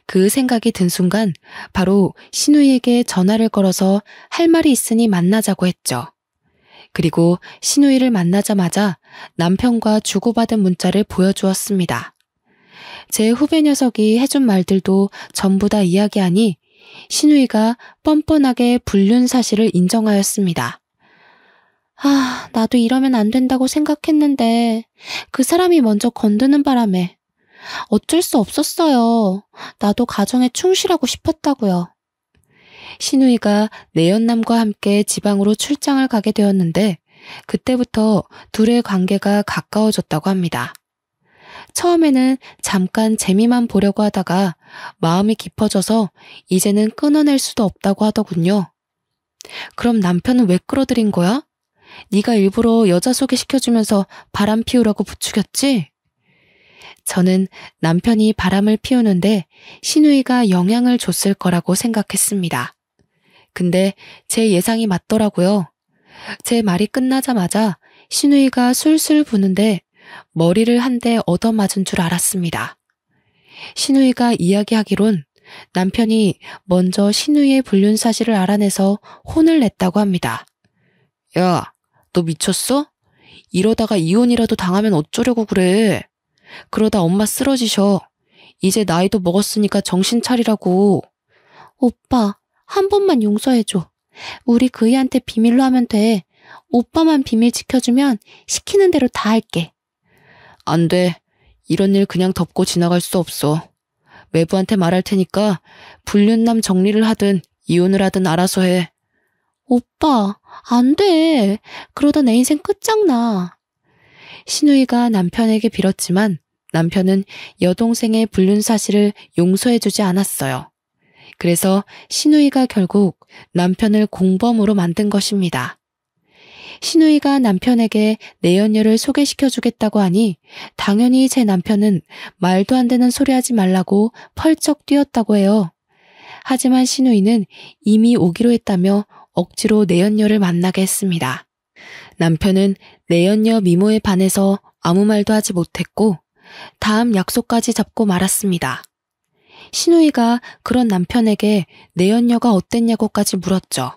그 생각이 든 순간 바로 신우이에게 전화를 걸어서 할 말이 있으니 만나자고 했죠. 그리고 신우이를 만나자마자 남편과 주고받은 문자를 보여주었습니다. 제 후배 녀석이 해준 말들도 전부 다 이야기하니 신우이가 뻔뻔하게 불륜 사실을 인정하였습니다. 나도 이러면 안 된다고 생각했는데 그 사람이 먼저 건드는 바람에 어쩔 수 없었어요. 나도 가정에 충실하고 싶었다고요. 신우이가 내연남과 함께 지방으로 출장을 가게 되었는데 그때부터 둘의 관계가 가까워졌다고 합니다. 처음에는 잠깐 재미만 보려고 하다가 마음이 깊어져서 이제는 끊어낼 수도 없다고 하더군요. 그럼 남편은 왜 끌어들인 거야? 네가 일부러 여자 소개시켜주면서 바람 피우라고 부추겼지? 저는 남편이 바람을 피우는데 신우이가 영향을 줬을 거라고 생각했습니다. 근데 제 예상이 맞더라고요. 제 말이 끝나자마자 신우이가 술술 부는데 머리를 한 대 얻어맞은 줄 알았습니다. 신우이가 이야기하기론 남편이 먼저 신우이의 불륜 사실을 알아내서 혼을 냈다고 합니다. 야, 너 미쳤어? 이러다가 이혼이라도 당하면 어쩌려고 그래. 그러다 엄마 쓰러지셔. 이제 나이도 먹었으니까 정신 차리라고. 오빠, 한 번만 용서해줘. 우리 그이한테 비밀로 하면 돼. 오빠만 비밀 지켜주면 시키는 대로 다 할게. 안 돼. 이런 일 그냥 덮고 지나갈 수 없어. 외부한테 말할 테니까 불륜남 정리를 하든 이혼을 하든 알아서 해. 오빠, 안 돼. 그러다 내 인생 끝장나. 신우이가 남편에게 빌었지만 남편은 여동생의 불륜 사실을 용서해주지 않았어요. 그래서 신우이가 결국 남편을 공범으로 만든 것입니다. 신우이가 남편에게 내연녀를 소개시켜주겠다고 하니 당연히 제 남편은 말도 안 되는 소리 하지 말라고 펄쩍 뛰었다고 해요. 하지만 신우이는 이미 오기로 했다며 억지로 내연녀를 만나게 했습니다. 남편은 내연녀 미모에 반해서 아무 말도 하지 못했고 다음 약속까지 잡고 말았습니다. 신우이가 그런 남편에게 내연녀가 어땠냐고까지 물었죠.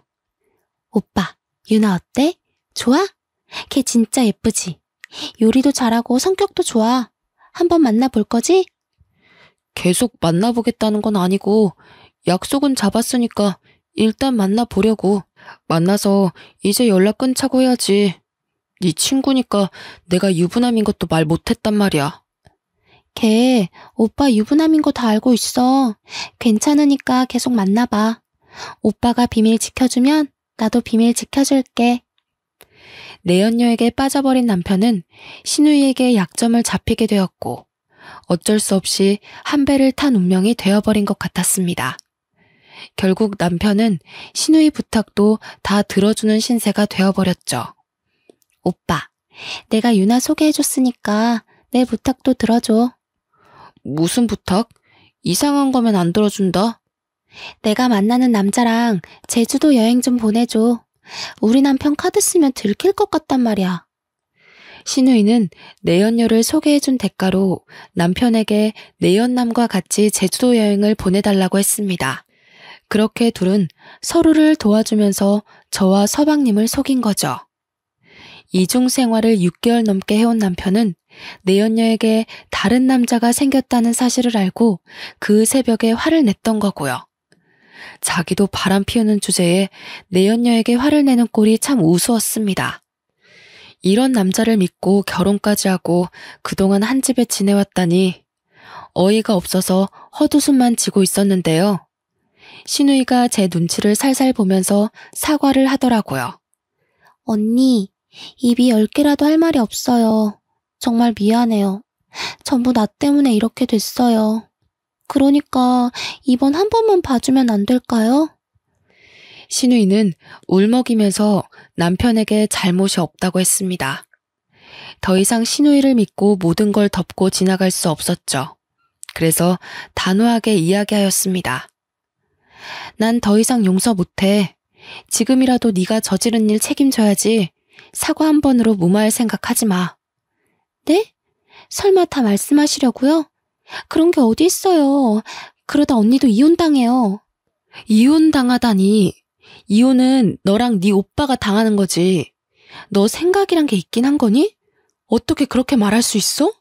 오빠, 유나 어때? 좋아? 걔 진짜 예쁘지? 요리도 잘하고 성격도 좋아. 한번 만나볼 거지? 계속 만나보겠다는 건 아니고 약속은 잡았으니까 일단 만나보려고. 만나서 이제 연락 끊자고 해야지. 네 친구니까 내가 유부남인 것도 말 못했단 말이야. 걔 오빠 유부남인 거 다 알고 있어. 괜찮으니까 계속 만나봐. 오빠가 비밀 지켜주면 나도 비밀 지켜줄게. 내연녀에게 빠져버린 남편은 신우이에게 약점을 잡히게 되었고 어쩔 수 없이 한 배를 탄 운명이 되어버린 것 같았습니다. 결국 남편은 신우이 부탁도 다 들어주는 신세가 되어버렸죠. 오빠, 내가 유나 소개해줬으니까 내 부탁도 들어줘. 무슨 부탁? 이상한 거면 안 들어준다. 내가 만나는 남자랑 제주도 여행 좀 보내줘. 우리 남편 카드 쓰면 들킬 것 같단 말이야. 신우이는 내연녀를 소개해준 대가로 남편에게 내연남과 같이 제주도 여행을 보내달라고 했습니다. 그렇게 둘은 서로를 도와주면서 저와 서방님을 속인 거죠. 이중 생활을 6개월 넘게 해온 남편은 내연녀에게 다른 남자가 생겼다는 사실을 알고 그 새벽에 화를 냈던 거고요. 자기도 바람 피우는 주제에 내연녀에게 화를 내는 꼴이 참 우스웠습니다. 이런 남자를 믿고 결혼까지 하고 그동안 한 집에 지내왔다니 어이가 없어서 헛웃음만 지고 있었는데요. 신우이가 제 눈치를 살살 보면서 사과를 하더라고요. 언니, 입이 10개라도 할 말이 없어요. 정말 미안해요. 전부 나 때문에 이렇게 됐어요. 그러니까 이번 한 번만 봐주면 안 될까요? 신우이는 울먹이면서 남편에게 잘못이 없다고 했습니다. 더 이상 신우이를 믿고 모든 걸 덮고 지나갈 수 없었죠. 그래서 단호하게 이야기하였습니다. 난 더 이상 용서 못해. 지금이라도 네가 저지른 일 책임져야지. 사과 한 번으로 무마할 생각하지 마. 네? 설마 다 말씀하시려고요? 그런 게 어디 있어요. 그러다 언니도 이혼당해요. 이혼당하다니. 이혼은 너랑 네 오빠가 당하는 거지. 너 생각이란 게 있긴 한 거니? 어떻게 그렇게 말할 수 있어?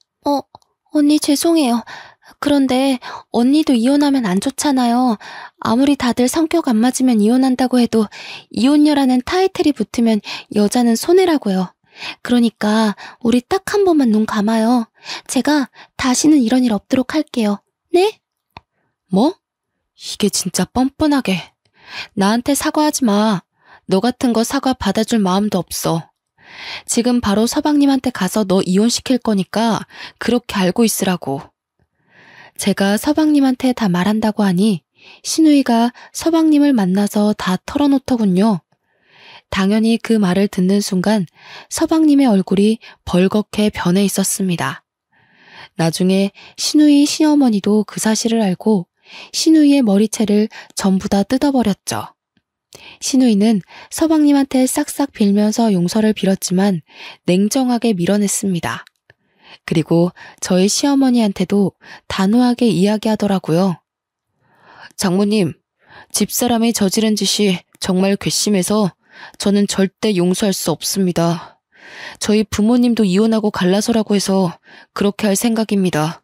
언니 죄송해요. 그런데 언니도 이혼하면 안 좋잖아요. 아무리 다들 성격 안 맞으면 이혼한다고 해도 이혼녀라는 타이틀이 붙으면 여자는 손해라고요. 그러니까 우리 딱 한 번만 눈 감아요. 제가 다시는 이런 일 없도록 할게요. 네? 뭐? 이게 진짜 뻔뻔하게. 나한테 사과하지 마. 너 같은 거 사과 받아줄 마음도 없어. 지금 바로 서방님한테 가서 너 이혼시킬 거니까 그렇게 알고 있으라고. 제가 서방님한테 다 말한다고 하니 신우이가 서방님을 만나서 다 털어놓더군요. 당연히 그 말을 듣는 순간 서방님의 얼굴이 벌겋게 변해 있었습니다. 나중에 신우이 시어머니도 그 사실을 알고 신우이의 머리채를 전부 다 뜯어버렸죠. 신우이는 서방님한테 싹싹 빌면서 용서를 빌었지만 냉정하게 밀어냈습니다. 그리고 저희 시어머니한테도 단호하게 이야기하더라고요. 장모님, 집사람이 저지른 짓이 정말 괘씸해서 저는 절대 용서할 수 없습니다. 저희 부모님도 이혼하고 갈라서라고 해서 그렇게 할 생각입니다.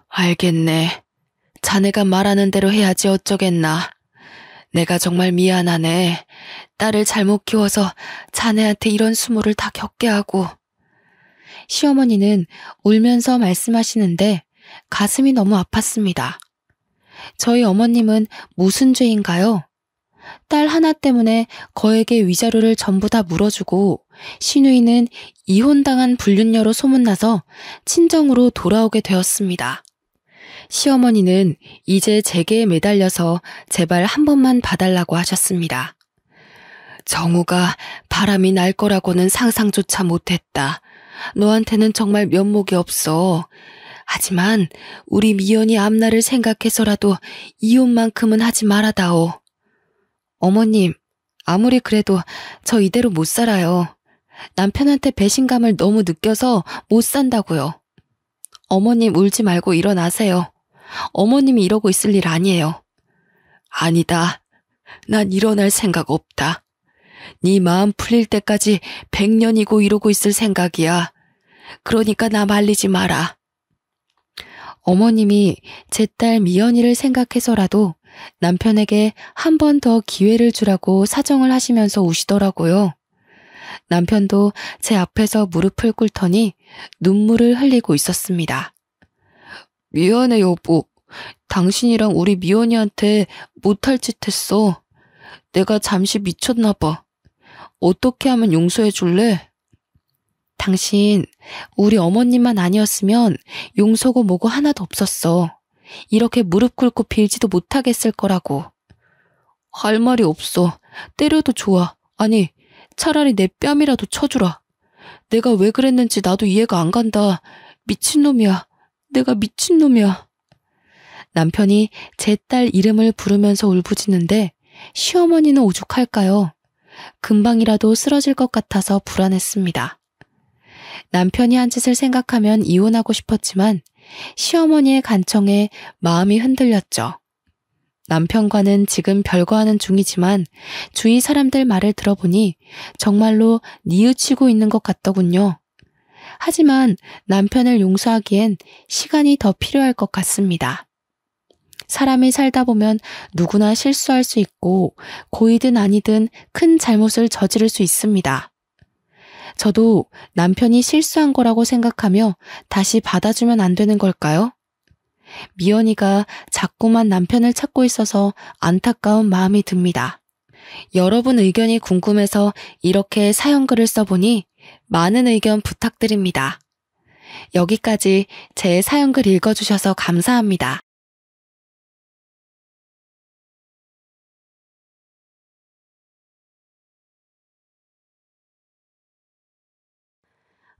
알겠네. 자네가 말하는 대로 해야지 어쩌겠나. 내가 정말 미안하네. 딸을 잘못 키워서 자네한테 이런 수모를 다 겪게 하고. 시어머니는 울면서 말씀하시는데 가슴이 너무 아팠습니다. 저희 어머님은 무슨 죄인가요? 딸 하나 때문에 거액의 위자료를 전부 다 물어주고 신우이는 이혼당한 불륜녀로 소문나서 친정으로 돌아오게 되었습니다. 시어머니는 이제 제게에 매달려서 제발 한 번만 봐달라고 하셨습니다. 정우가 바람이 날 거라고는 상상조차 못했다. 너한테는 정말 면목이 없어. 하지만 우리 미연이 앞날을 생각해서라도 이혼만큼은 하지 말아다오. 어머님, 아무리 그래도 저 이대로 못 살아요. 남편한테 배신감을 너무 느껴서 못 산다고요. 어머님 울지 말고 일어나세요. 어머님이 이러고 있을 일 아니에요. 아니다. 난 일어날 생각 없다. 네 마음 풀릴 때까지 100년이고 이러고 있을 생각이야. 그러니까 나 말리지 마라. 어머님이 제 딸 미연이를 생각해서라도 남편에게 한 번 더 기회를 주라고 사정을 하시면서 우시더라고요. 남편도 제 앞에서 무릎을 꿇더니 눈물을 흘리고 있었습니다. 미안해 여보. 당신이랑 우리 미연이한테 못할 짓 했어. 내가 잠시 미쳤나 봐. 어떻게 하면 용서해 줄래? 당신 우리 어머님만 아니었으면 용서고 뭐고 하나도 없었어. 이렇게 무릎 꿇고 빌지도 못하겠을 거라고. 할 말이 없어. 때려도 좋아. 아니 차라리 내 뺨이라도 쳐주라. 내가 왜 그랬는지 나도 이해가 안 간다. 미친놈이야. 내가 미친놈이야. 남편이 제 딸 이름을 부르면서 울부짖는데 시어머니는 오죽할까요? 금방이라도 쓰러질 것 같아서 불안했습니다. 남편이 한 짓을 생각하면 이혼하고 싶었지만 시어머니의 간청에 마음이 흔들렸죠. 남편과는 지금 별거하는 중이지만 주위 사람들 말을 들어보니 정말로 뉘우치고 있는 것 같더군요. 하지만 남편을 용서하기엔 시간이 더 필요할 것 같습니다. 사람이 살다 보면 누구나 실수할 수 있고 고이든 아니든 큰 잘못을 저지를 수 있습니다. 저도 남편이 실수한 거라고 생각하며 다시 받아주면 안 되는 걸까요? 미연이가 자꾸만 남편을 찾고 있어서 안타까운 마음이 듭니다. 여러분 의견이 궁금해서 이렇게 사연글을 써보니 많은 의견 부탁드립니다. 여기까지 제 사연글 읽어주셔서 감사합니다.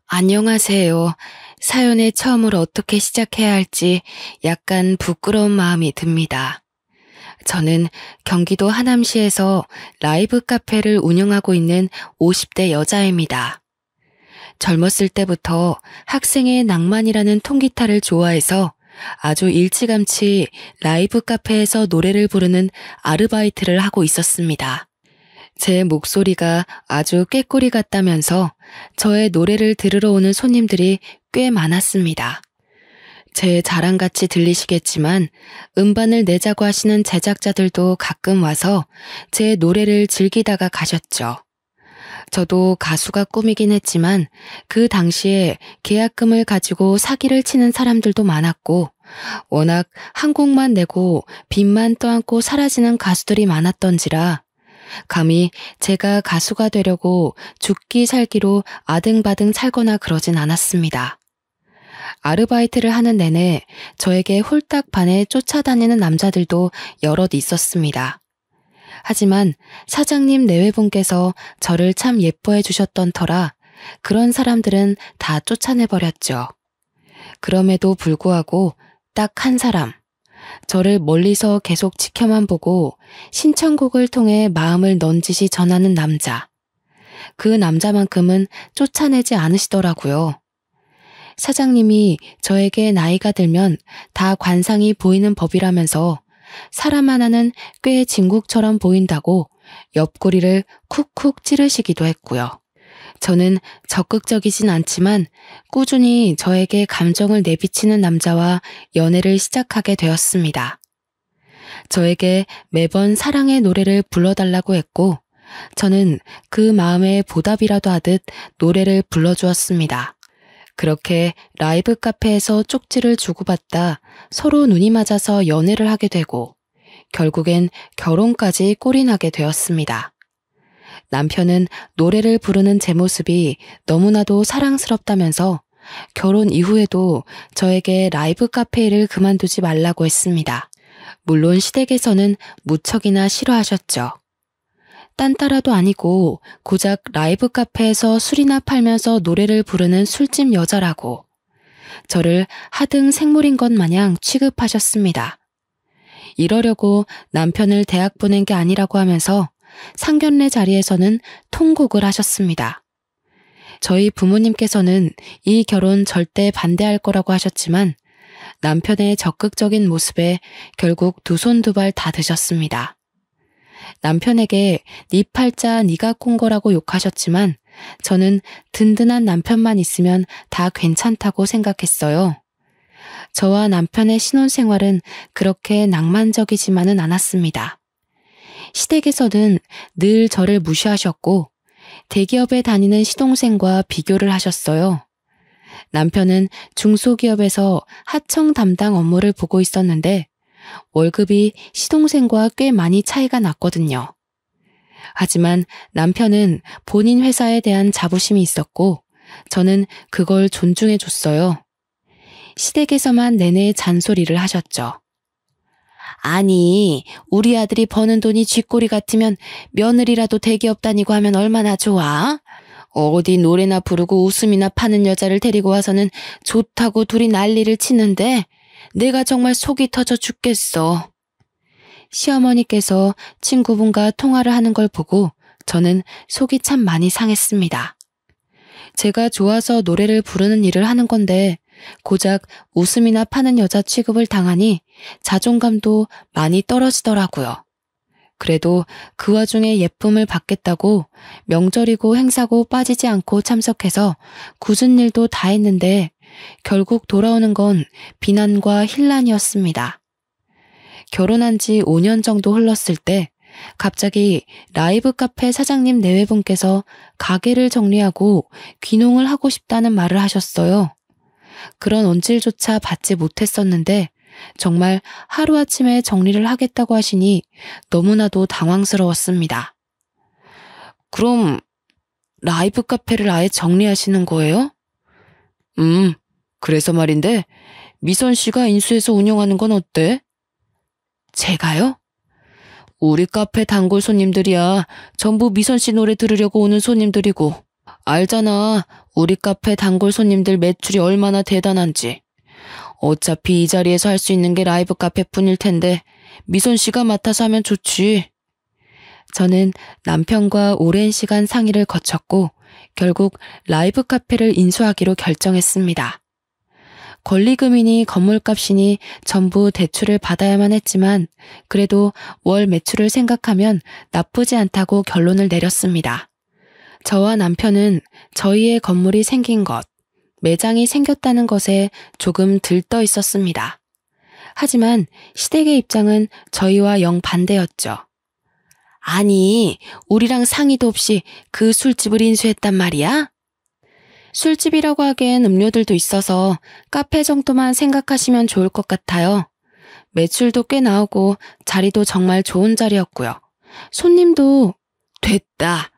안녕하세요. 사연의 처음으로 어떻게 시작해야 할지 약간 부끄러운 마음이 듭니다. 저는 경기도 하남시에서 라이브 카페를 운영하고 있는 50대 여자입니다. 젊었을 때부터 학생의 낭만이라는 통기타를 좋아해서 아주 일찌감치 라이브 카페에서 노래를 부르는 아르바이트를 하고 있었습니다. 제 목소리가 아주 꾀꼬리 같다면서 저의 노래를 들으러 오는 손님들이 꽤 많았습니다. 제 자랑같이 들리시겠지만 음반을 내자고 하시는 제작자들도 가끔 와서 제 노래를 즐기다가 가셨죠. 저도 가수가 꿈이긴 했지만 그 당시에 계약금을 가지고 사기를 치는 사람들도 많았고 워낙 한 곡만 내고 빚만 떠안고 사라지는 가수들이 많았던지라 감히 제가 가수가 되려고 죽기 살기로 아등바등 살거나 그러진 않았습니다. 아르바이트를 하는 내내 저에게 홀딱 반해 쫓아다니는 남자들도 여럿 있었습니다. 하지만 사장님 내외분께서 저를 참 예뻐해 주셨던 터라 그런 사람들은 다 쫓아내버렸죠. 그럼에도 불구하고 딱 한 사람, 저를 멀리서 계속 지켜만 보고 신청곡을 통해 마음을 넌지시 전하는 남자. 그 남자만큼은 쫓아내지 않으시더라고요. 사장님이 저에게 나이가 들면 다 관상이 보이는 법이라면서 사람 하나는 꽤 진국처럼 보인다고 옆구리를 쿡쿡 찌르시기도 했고요. 저는 적극적이진 않지만 꾸준히 저에게 감정을 내비치는 남자와 연애를 시작하게 되었습니다. 저에게 매번 사랑의 노래를 불러달라고 했고 저는 그 마음에 보답이라도 하듯 노래를 불러주었습니다. 그렇게 라이브 카페에서 쪽지를 주고받다 서로 눈이 맞아서 연애를 하게 되고 결국엔 결혼까지 꼴이 나게 되었습니다. 남편은 노래를 부르는 제 모습이 너무나도 사랑스럽다면서 결혼 이후에도 저에게 라이브 카페 일을 그만두지 말라고 했습니다. 물론 시댁에서는 무척이나 싫어하셨죠. 딴따라도 아니고 고작 라이브 카페에서 술이나 팔면서 노래를 부르는 술집 여자라고 저를 하등 생물인 것 마냥 취급하셨습니다. 이러려고 남편을 대학 보낸 게 아니라고 하면서 상견례 자리에서는 통곡을 하셨습니다. 저희 부모님께서는 이 결혼 절대 반대할 거라고 하셨지만 남편의 적극적인 모습에 결국 두 손 두 발 다 드셨습니다. 남편에게 네 팔자 네가 꼰 거라고 욕하셨지만 저는 든든한 남편만 있으면 다 괜찮다고 생각했어요. 저와 남편의 신혼생활은 그렇게 낭만적이지만은 않았습니다. 시댁에서는 늘 저를 무시하셨고 대기업에 다니는 시동생과 비교를 하셨어요. 남편은 중소기업에서 하청 담당 업무를 보고 있었는데 월급이 시동생과 꽤 많이 차이가 났거든요. 하지만 남편은 본인 회사에 대한 자부심이 있었고 저는 그걸 존중해 줬어요. 시댁에서만 내내 잔소리를 하셨죠. 아니, 우리 아들이 버는 돈이 쥐꼬리 같으면 며느리라도 대기업 다니고 하면 얼마나 좋아? 어디 노래나 부르고 웃음이나 파는 여자를 데리고 와서는 좋다고 둘이 난리를 치는데 내가 정말 속이 터져 죽겠어. 시어머니께서 친구분과 통화를 하는 걸 보고 저는 속이 참 많이 상했습니다. 제가 좋아서 노래를 부르는 일을 하는 건데 고작 웃음이나 파는 여자 취급을 당하니 자존감도 많이 떨어지더라고요. 그래도 그 와중에 예쁨을 받겠다고 명절이고 행사고 빠지지 않고 참석해서 굳은 일도 다 했는데 결국 돌아오는 건 비난과 혼란이었습니다. 결혼한 지 5년 정도 흘렀을 때 갑자기 라이브 카페 사장님 내외분께서 가게를 정리하고 귀농을 하고 싶다는 말을 하셨어요. 그런 언질조차 받지 못했었는데 정말 하루아침에 정리를 하겠다고 하시니 너무나도 당황스러웠습니다. 그럼 라이브 카페를 아예 정리하시는 거예요? 그래서 말인데 미선 씨가 인수해서 운영하는 건 어때? 제가요? 우리 카페 단골 손님들이야. 전부 미선 씨 노래 들으려고 오는 손님들이고. 알잖아. 우리 카페 단골 손님들 매출이 얼마나 대단한지. 어차피 이 자리에서 할 수 있는 게 라이브 카페뿐일 텐데 미선 씨가 맡아서 하면 좋지. 저는 남편과 오랜 시간 상의를 거쳤고 결국 라이브 카페를 인수하기로 결정했습니다. 권리금이니 건물값이니 전부 대출을 받아야만 했지만 그래도 월 매출을 생각하면 나쁘지 않다고 결론을 내렸습니다. 저와 남편은 저희의 건물이 생긴 것, 매장이 생겼다는 것에 조금 들떠 있었습니다. 하지만 시댁의 입장은 저희와 영 반대였죠. 아니, 우리랑 상의도 없이 그 술집을 인수했단 말이야? 술집이라고 하기엔 음료들도 있어서 카페 정도만 생각하시면 좋을 것 같아요. 매출도 꽤 나오고 자리도 정말 좋은 자리였고요. 손님도 됐다.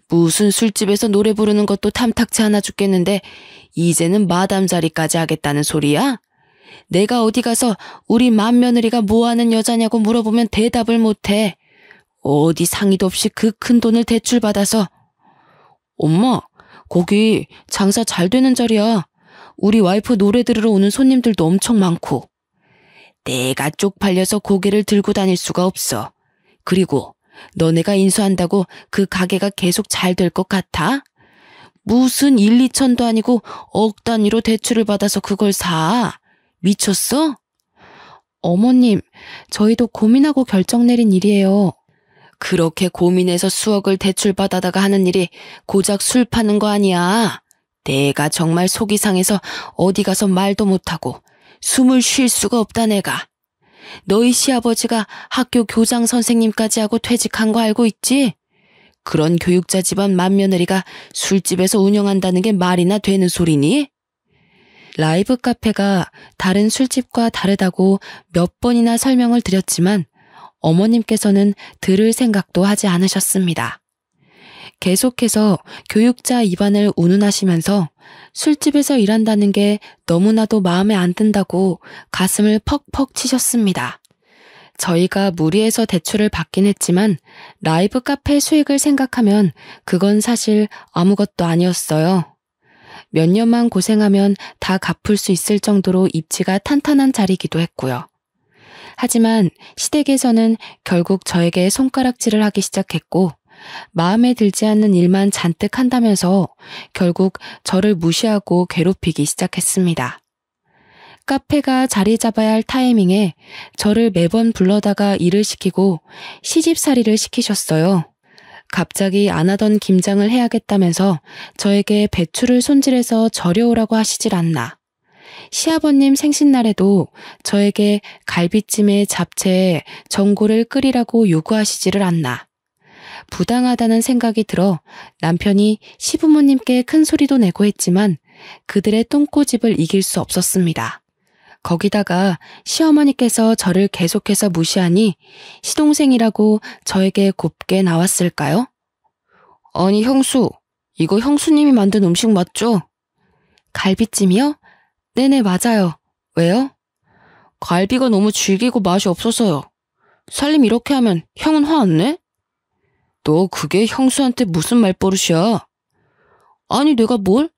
무슨 술집에서 노래 부르는 것도 탐탁치 않아 죽겠는데 이제는 마담 자리까지 하겠다는 소리야? 내가 어디 가서 우리 맏며느리가 뭐하는 여자냐고 물어보면 대답을 못해. 어디 상의도 없이 그 큰 돈을 대출받아서. 엄마, 거기 장사 잘 되는 자리야. 우리 와이프 노래 들으러 오는 손님들도 엄청 많고. 내가 쪽팔려서 고개를 들고 다닐 수가 없어. 그리고 너네가 인수한다고 그 가게가 계속 잘 될 것 같아? 무슨 1, 2천도 아니고 억 단위로 대출을 받아서 그걸 사. 미쳤어? 어머님, 저희도 고민하고 결정 내린 일이에요. 그렇게 고민해서 수억을 대출받아다가 하는 일이 고작 술 파는 거 아니야. 내가 정말 속이 상해서 어디 가서 말도 못하고 숨을 쉴 수가 없다 내가. 너희 시아버지가 학교 교장 선생님까지 하고 퇴직한 거 알고 있지? 그런 교육자 집안 맏며느리가 술집에서 운영한다는 게 말이나 되는 소리니? 라이브 카페가 다른 술집과 다르다고 몇 번이나 설명을 드렸지만 어머님께서는 들을 생각도 하지 않으셨습니다. 계속해서 교육자 입안을 운운하시면서 술집에서 일한다는 게 너무나도 마음에 안 든다고 가슴을 퍽퍽 치셨습니다. 저희가 무리해서 대출을 받긴 했지만 라이브 카페 수익을 생각하면 그건 사실 아무것도 아니었어요. 몇 년만 고생하면 다 갚을 수 있을 정도로 입지가 탄탄한 자리이기도 했고요. 하지만 시댁에서는 결국 저에게 손가락질을 하기 시작했고 마음에 들지 않는 일만 잔뜩 한다면서 결국 저를 무시하고 괴롭히기 시작했습니다. 카페가 자리 잡아야 할 타이밍에 저를 매번 불러다가 일을 시키고 시집살이를 시키셨어요. 갑자기 안 하던 김장을 해야겠다면서 저에게 배추를 손질해서 절여오라고 하시질 않나. 시아버님 생신날에도 저에게 갈비찜에 잡채에 전골을 끓이라고 요구하시지를 않나. 부당하다는 생각이 들어 남편이 시부모님께 큰 소리도 내고 했지만 그들의 똥꼬집을 이길 수 없었습니다. 거기다가 시어머니께서 저를 계속해서 무시하니 시동생이라고 저에게 곱게 나왔을까요? 아니 형수, 이거 형수님이 만든 음식 맞죠? 갈비찜이요? 네네 맞아요. 왜요? 갈비가 너무 질기고 맛이 없어서요. 살림 이렇게 하면 형은 화 안 내? 너 그게 형수한테 무슨 말버릇이야? 아니 내가 뭘?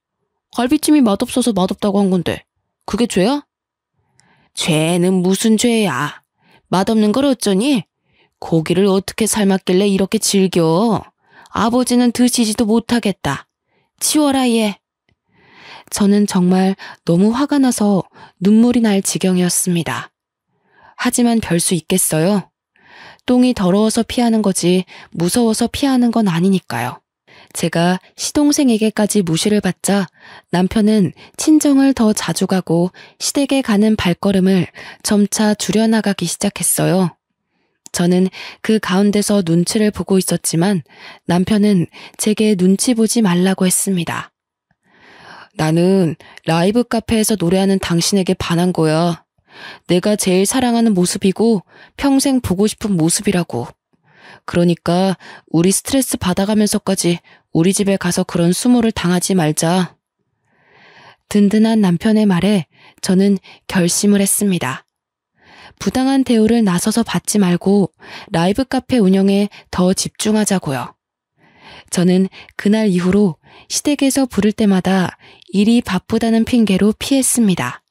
갈비찜이 맛없어서 맛없다고 한 건데 그게 죄야? 죄는 무슨 죄야. 맛없는 걸 어쩌니? 고기를 어떻게 삶았길래 이렇게 질겨. 아버지는 드시지도 못하겠다. 치워라 얘. 저는 정말 너무 화가 나서 눈물이 날 지경이었습니다. 하지만 별 수 있겠어요? 똥이 더러워서 피하는 거지 무서워서 피하는 건 아니니까요. 제가 시동생에게까지 무시를 받자 남편은 친정을 더 자주 가고 시댁에 가는 발걸음을 점차 줄여나가기 시작했어요. 저는 그 가운데서 눈치를 보고 있었지만 남편은 제게 눈치 보지 말라고 했습니다. 나는 라이브 카페에서 노래하는 당신에게 반한 거야. 내가 제일 사랑하는 모습이고 평생 보고 싶은 모습이라고. 그러니까 우리 스트레스 받아가면서까지 우리 집에 가서 그런 수모를 당하지 말자. 든든한 남편의 말에 저는 결심을 했습니다. 부당한 대우를 나서서 받지 말고 라이브 카페 운영에 더 집중하자고요. 저는 그날 이후로 시댁에서 부를 때마다 일이 바쁘다는 핑계로 피했습니다.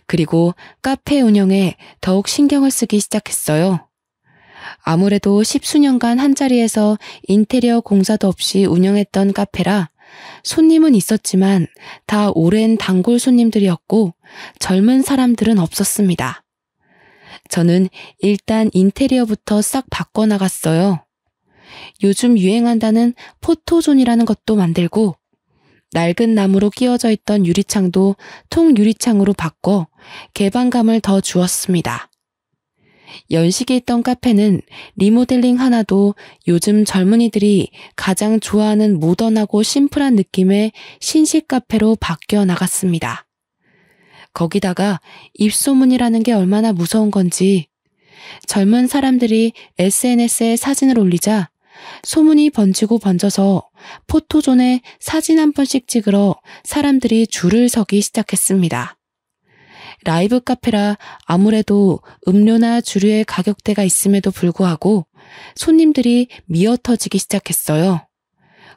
그리고 카페 운영에 더욱 신경을 쓰기 시작했어요. 아무래도 10수년간 한자리에서 인테리어 공사도 없이 운영했던 카페라 손님은 있었지만 다 오랜 단골 손님들이었고 젊은 사람들은 없었습니다. 저는 일단 인테리어부터 싹 바꿔나갔어요. 요즘 유행한다는 포토존이라는 것도 만들고 낡은 나무로 끼워져 있던 유리창도 통유리창으로 바꿔 개방감을 더 주었습니다. 연식이 있던 카페는 리모델링 하나도 요즘 젊은이들이 가장 좋아하는 모던하고 심플한 느낌의 신식 카페로 바뀌어 나갔습니다. 거기다가 입소문이라는 게 얼마나 무서운 건지 젊은 사람들이 SNS에 사진을 올리자 소문이 번지고 번져서 포토존에 사진 한 번씩 찍으러 사람들이 줄을 서기 시작했습니다. 라이브 카페라 아무래도 음료나 주류의 가격대가 있음에도 불구하고 손님들이 미어터지기 시작했어요.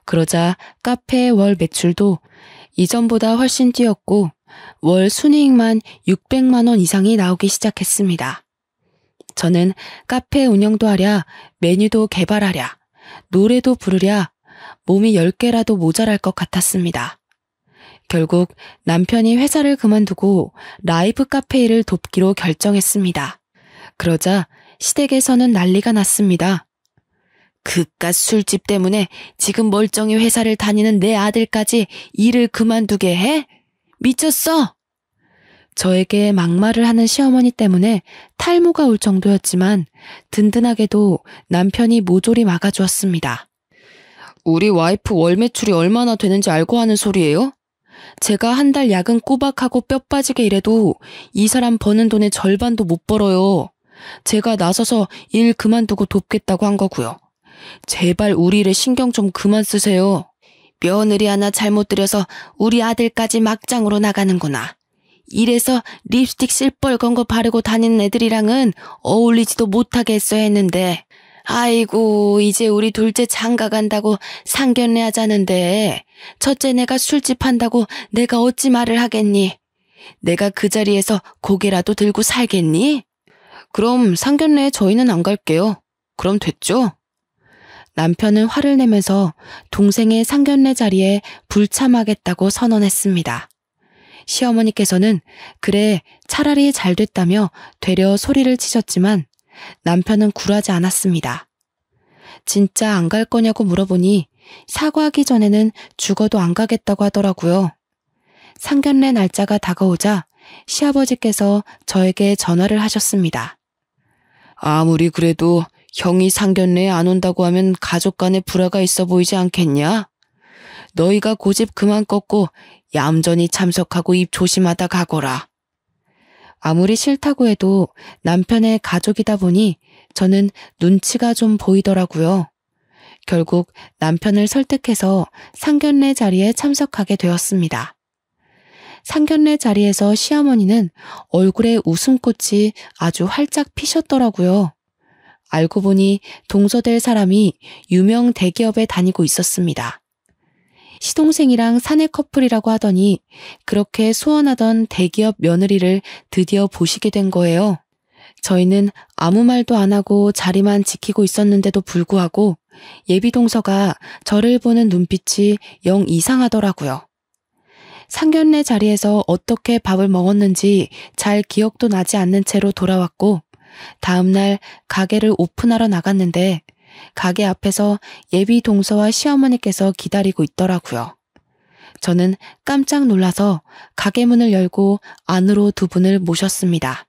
그러자 카페의 월 매출도 이전보다 훨씬 뛰었고 월 순이익만 600만 원 이상이 나오기 시작했습니다. 저는 카페 운영도 하랴, 메뉴도 개발하랴, 노래도 부르랴 몸이 10개라도 모자랄 것 같았습니다. 결국 남편이 회사를 그만두고 라이브 카페 일을 돕기로 결정했습니다. 그러자 시댁에서는 난리가 났습니다. 그깟 술집 때문에 지금 멀쩡히 회사를 다니는 내 아들까지 일을 그만두게 해? 미쳤어! 저에게 막말을 하는 시어머니 때문에 탈모가 올 정도였지만 든든하게도 남편이 모조리 막아주었습니다. 우리 와이프 월 매출이 얼마나 되는지 알고 하는 소리예요? 제가 한 달 야근 꼬박하고 뼈 빠지게 일해도 이 사람 버는 돈의 절반도 못 벌어요. 제가 나서서 일 그만두고 돕겠다고 한 거고요. 제발 우리 일에 신경 좀 그만 쓰세요. 며느리 하나 잘못 들여서 우리 아들까지 막장으로 나가는구나. 이래서 립스틱 실뻘건 거 바르고 다니는 애들이랑은 어울리지도 못하게 했어야 했는데 아이고 이제 우리 둘째 장가 간다고 상견례 하자는데 첫째 내가 술집 한다고 내가 어찌 말을 하겠니? 내가 그 자리에서 고개라도 들고 살겠니? 그럼 상견례에 저희는 안 갈게요. 그럼 됐죠? 남편은 화를 내면서 동생의 상견례 자리에 불참하겠다고 선언했습니다. 시어머니께서는 그래 차라리 잘 됐다며 되려 소리를 치셨지만 남편은 굴하지 않았습니다. 진짜 안 갈 거냐고 물어보니 사과하기 전에는 죽어도 안 가겠다고 하더라고요. 상견례 날짜가 다가오자 시아버지께서 저에게 전화를 하셨습니다. 아무리 그래도 형이 상견례에 안 온다고 하면 가족 간에 불화가 있어 보이지 않겠냐? 너희가 고집 그만 꺾고 얌전히 참석하고 입 조심하다 가거라. 아무리 싫다고 해도 남편의 가족이다 보니 저는 눈치가 좀 보이더라고요. 결국 남편을 설득해서 상견례 자리에 참석하게 되었습니다. 상견례 자리에서 시어머니는 얼굴에 웃음꽃이 아주 활짝 피셨더라고요. 알고 보니 동서될 사람이 유명 대기업에 다니고 있었습니다. 시동생이랑 사내 커플이라고 하더니 그렇게 소원하던 대기업 며느리를 드디어 보시게 된 거예요. 저희는 아무 말도 안 하고 자리만 지키고 있었는데도 불구하고 예비 동서가 저를 보는 눈빛이 영 이상하더라고요. 상견례 자리에서 어떻게 밥을 먹었는지 잘 기억도 나지 않는 채로 돌아왔고 다음날 가게를 오픈하러 나갔는데 가게 앞에서 예비 동서와 시어머니께서 기다리고 있더라고요. 저는 깜짝 놀라서 가게 문을 열고 안으로 두 분을 모셨습니다.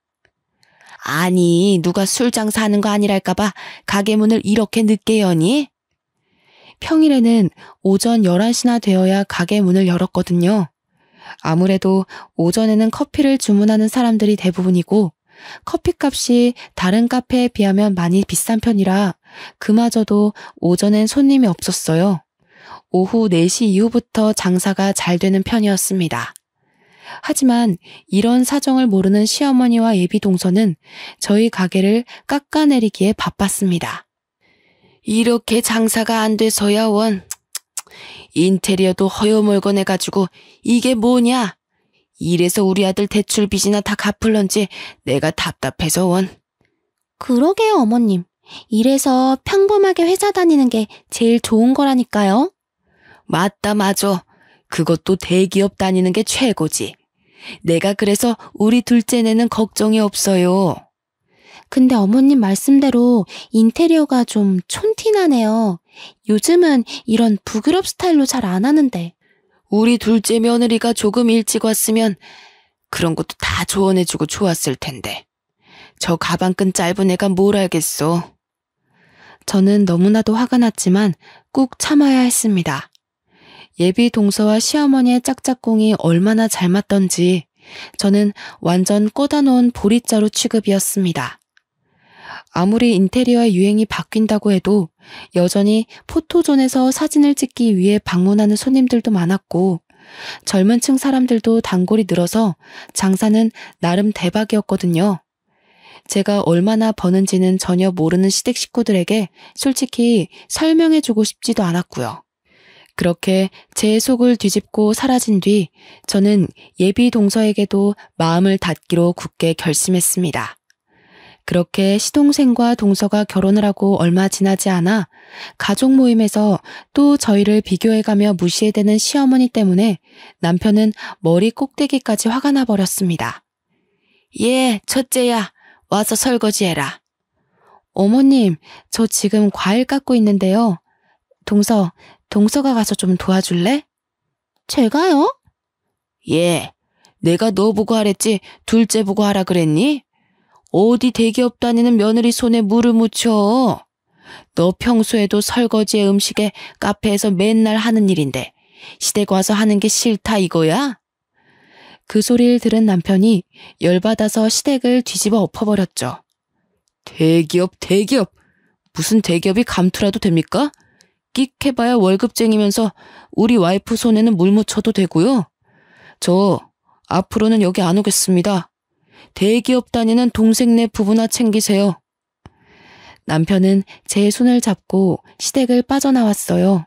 아니, 누가 술 장사하는 거 아니랄까봐 가게 문을 이렇게 늦게 여니? 평일에는 오전 11시나 되어야 가게 문을 열었거든요. 아무래도 오전에는 커피를 주문하는 사람들이 대부분이고 커피값이 다른 카페에 비하면 많이 비싼 편이라 그마저도 오전엔 손님이 없었어요. 오후 4시 이후부터 장사가 잘 되는 편이었습니다. 하지만 이런 사정을 모르는 시어머니와 예비 동서는 저희 가게를 깎아내리기에 바빴습니다. 이렇게 장사가 안 돼서야 원. 인테리어도 허여멀건해가지고 이게 뭐냐? 이래서 우리 아들 대출 빚이나 다 갚을런지 내가 답답해서 원. 그러게요, 어머님. 이래서 평범하게 회사 다니는 게 제일 좋은 거라니까요. 맞다, 맞아. 그것도 대기업 다니는 게 최고지. 내가 그래서 우리 둘째네는 걱정이 없어요. 근데 어머님 말씀대로 인테리어가 좀 촌티나네요. 요즘은 이런 북유럽 스타일로 잘 안 하는데. 우리 둘째 며느리가 조금 일찍 왔으면 그런 것도 다 조언해주고 좋았을 텐데. 저 가방끈 짧은 애가 뭘 알겠어. 저는 너무나도 화가 났지만 꾹 참아야 했습니다. 예비 동서와 시어머니의 짝짝꿍이 얼마나 잘 맞던지 저는 완전 꽂아놓은 보리자루 취급이었습니다. 아무리 인테리어의 유행이 바뀐다고 해도 여전히 포토존에서 사진을 찍기 위해 방문하는 손님들도 많았고 젊은 층 사람들도 단골이 늘어서 장사는 나름 대박이었거든요. 제가 얼마나 버는지는 전혀 모르는 시댁 식구들에게 솔직히 설명해주고 싶지도 않았고요. 그렇게 제 속을 뒤집고 사라진 뒤 저는 예비 동서에게도 마음을 닫기로 굳게 결심했습니다. 그렇게 시동생과 동서가 결혼을 하고 얼마 지나지 않아 가족 모임에서 또 저희를 비교해가며 무시해대는 시어머니 때문에 남편은 머리 꼭대기까지 화가 나버렸습니다. 예, 첫째야, 와서 설거지해라. 어머님, 저 지금 과일 깎고 있는데요. 동서가 가서 좀 도와줄래? 제가요? 예, 내가 너 보고 하랬지 둘째 보고 하라 그랬니? 어디 대기업 다니는 며느리 손에 물을 묻혀. 너 평소에도 설거지에 음식에 카페에서 맨날 하는 일인데 시댁 와서 하는 게 싫다 이거야? 그 소리를 들은 남편이 열받아서 시댁을 뒤집어 엎어버렸죠. 대기업. 무슨 대기업이 감투라도 됩니까? 끽해봐야 월급쟁이면서 우리 와이프 손에는 물 묻혀도 되고요. 저 앞으로는 여기 안 오겠습니다. 대기업 다니는 동생네 부부나 챙기세요. 남편은 제 손을 잡고 시댁을 빠져나왔어요.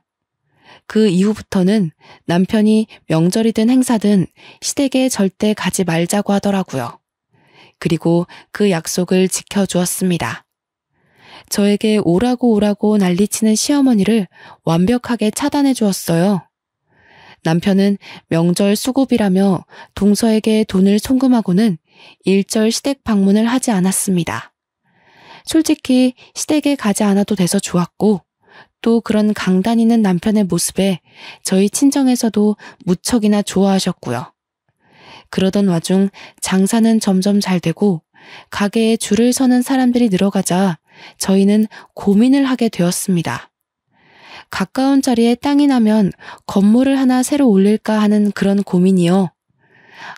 그 이후부터는 남편이 명절이든 행사든 시댁에 절대 가지 말자고 하더라고요. 그리고 그 약속을 지켜주었습니다. 저에게 오라고 난리치는 시어머니를 완벽하게 차단해 주었어요. 남편은 명절 수고비라며 동서에게 돈을 송금하고는 일절 시댁 방문을 하지 않았습니다. 솔직히 시댁에 가지 않아도 돼서 좋았고 또 그런 강단 있는 남편의 모습에 저희 친정에서도 무척이나 좋아하셨고요. 그러던 와중 장사는 점점 잘 되고 가게에 줄을 서는 사람들이 늘어가자 저희는 고민을 하게 되었습니다. 가까운 자리에 땅이 나면 건물을 하나 새로 올릴까 하는 그런 고민이요.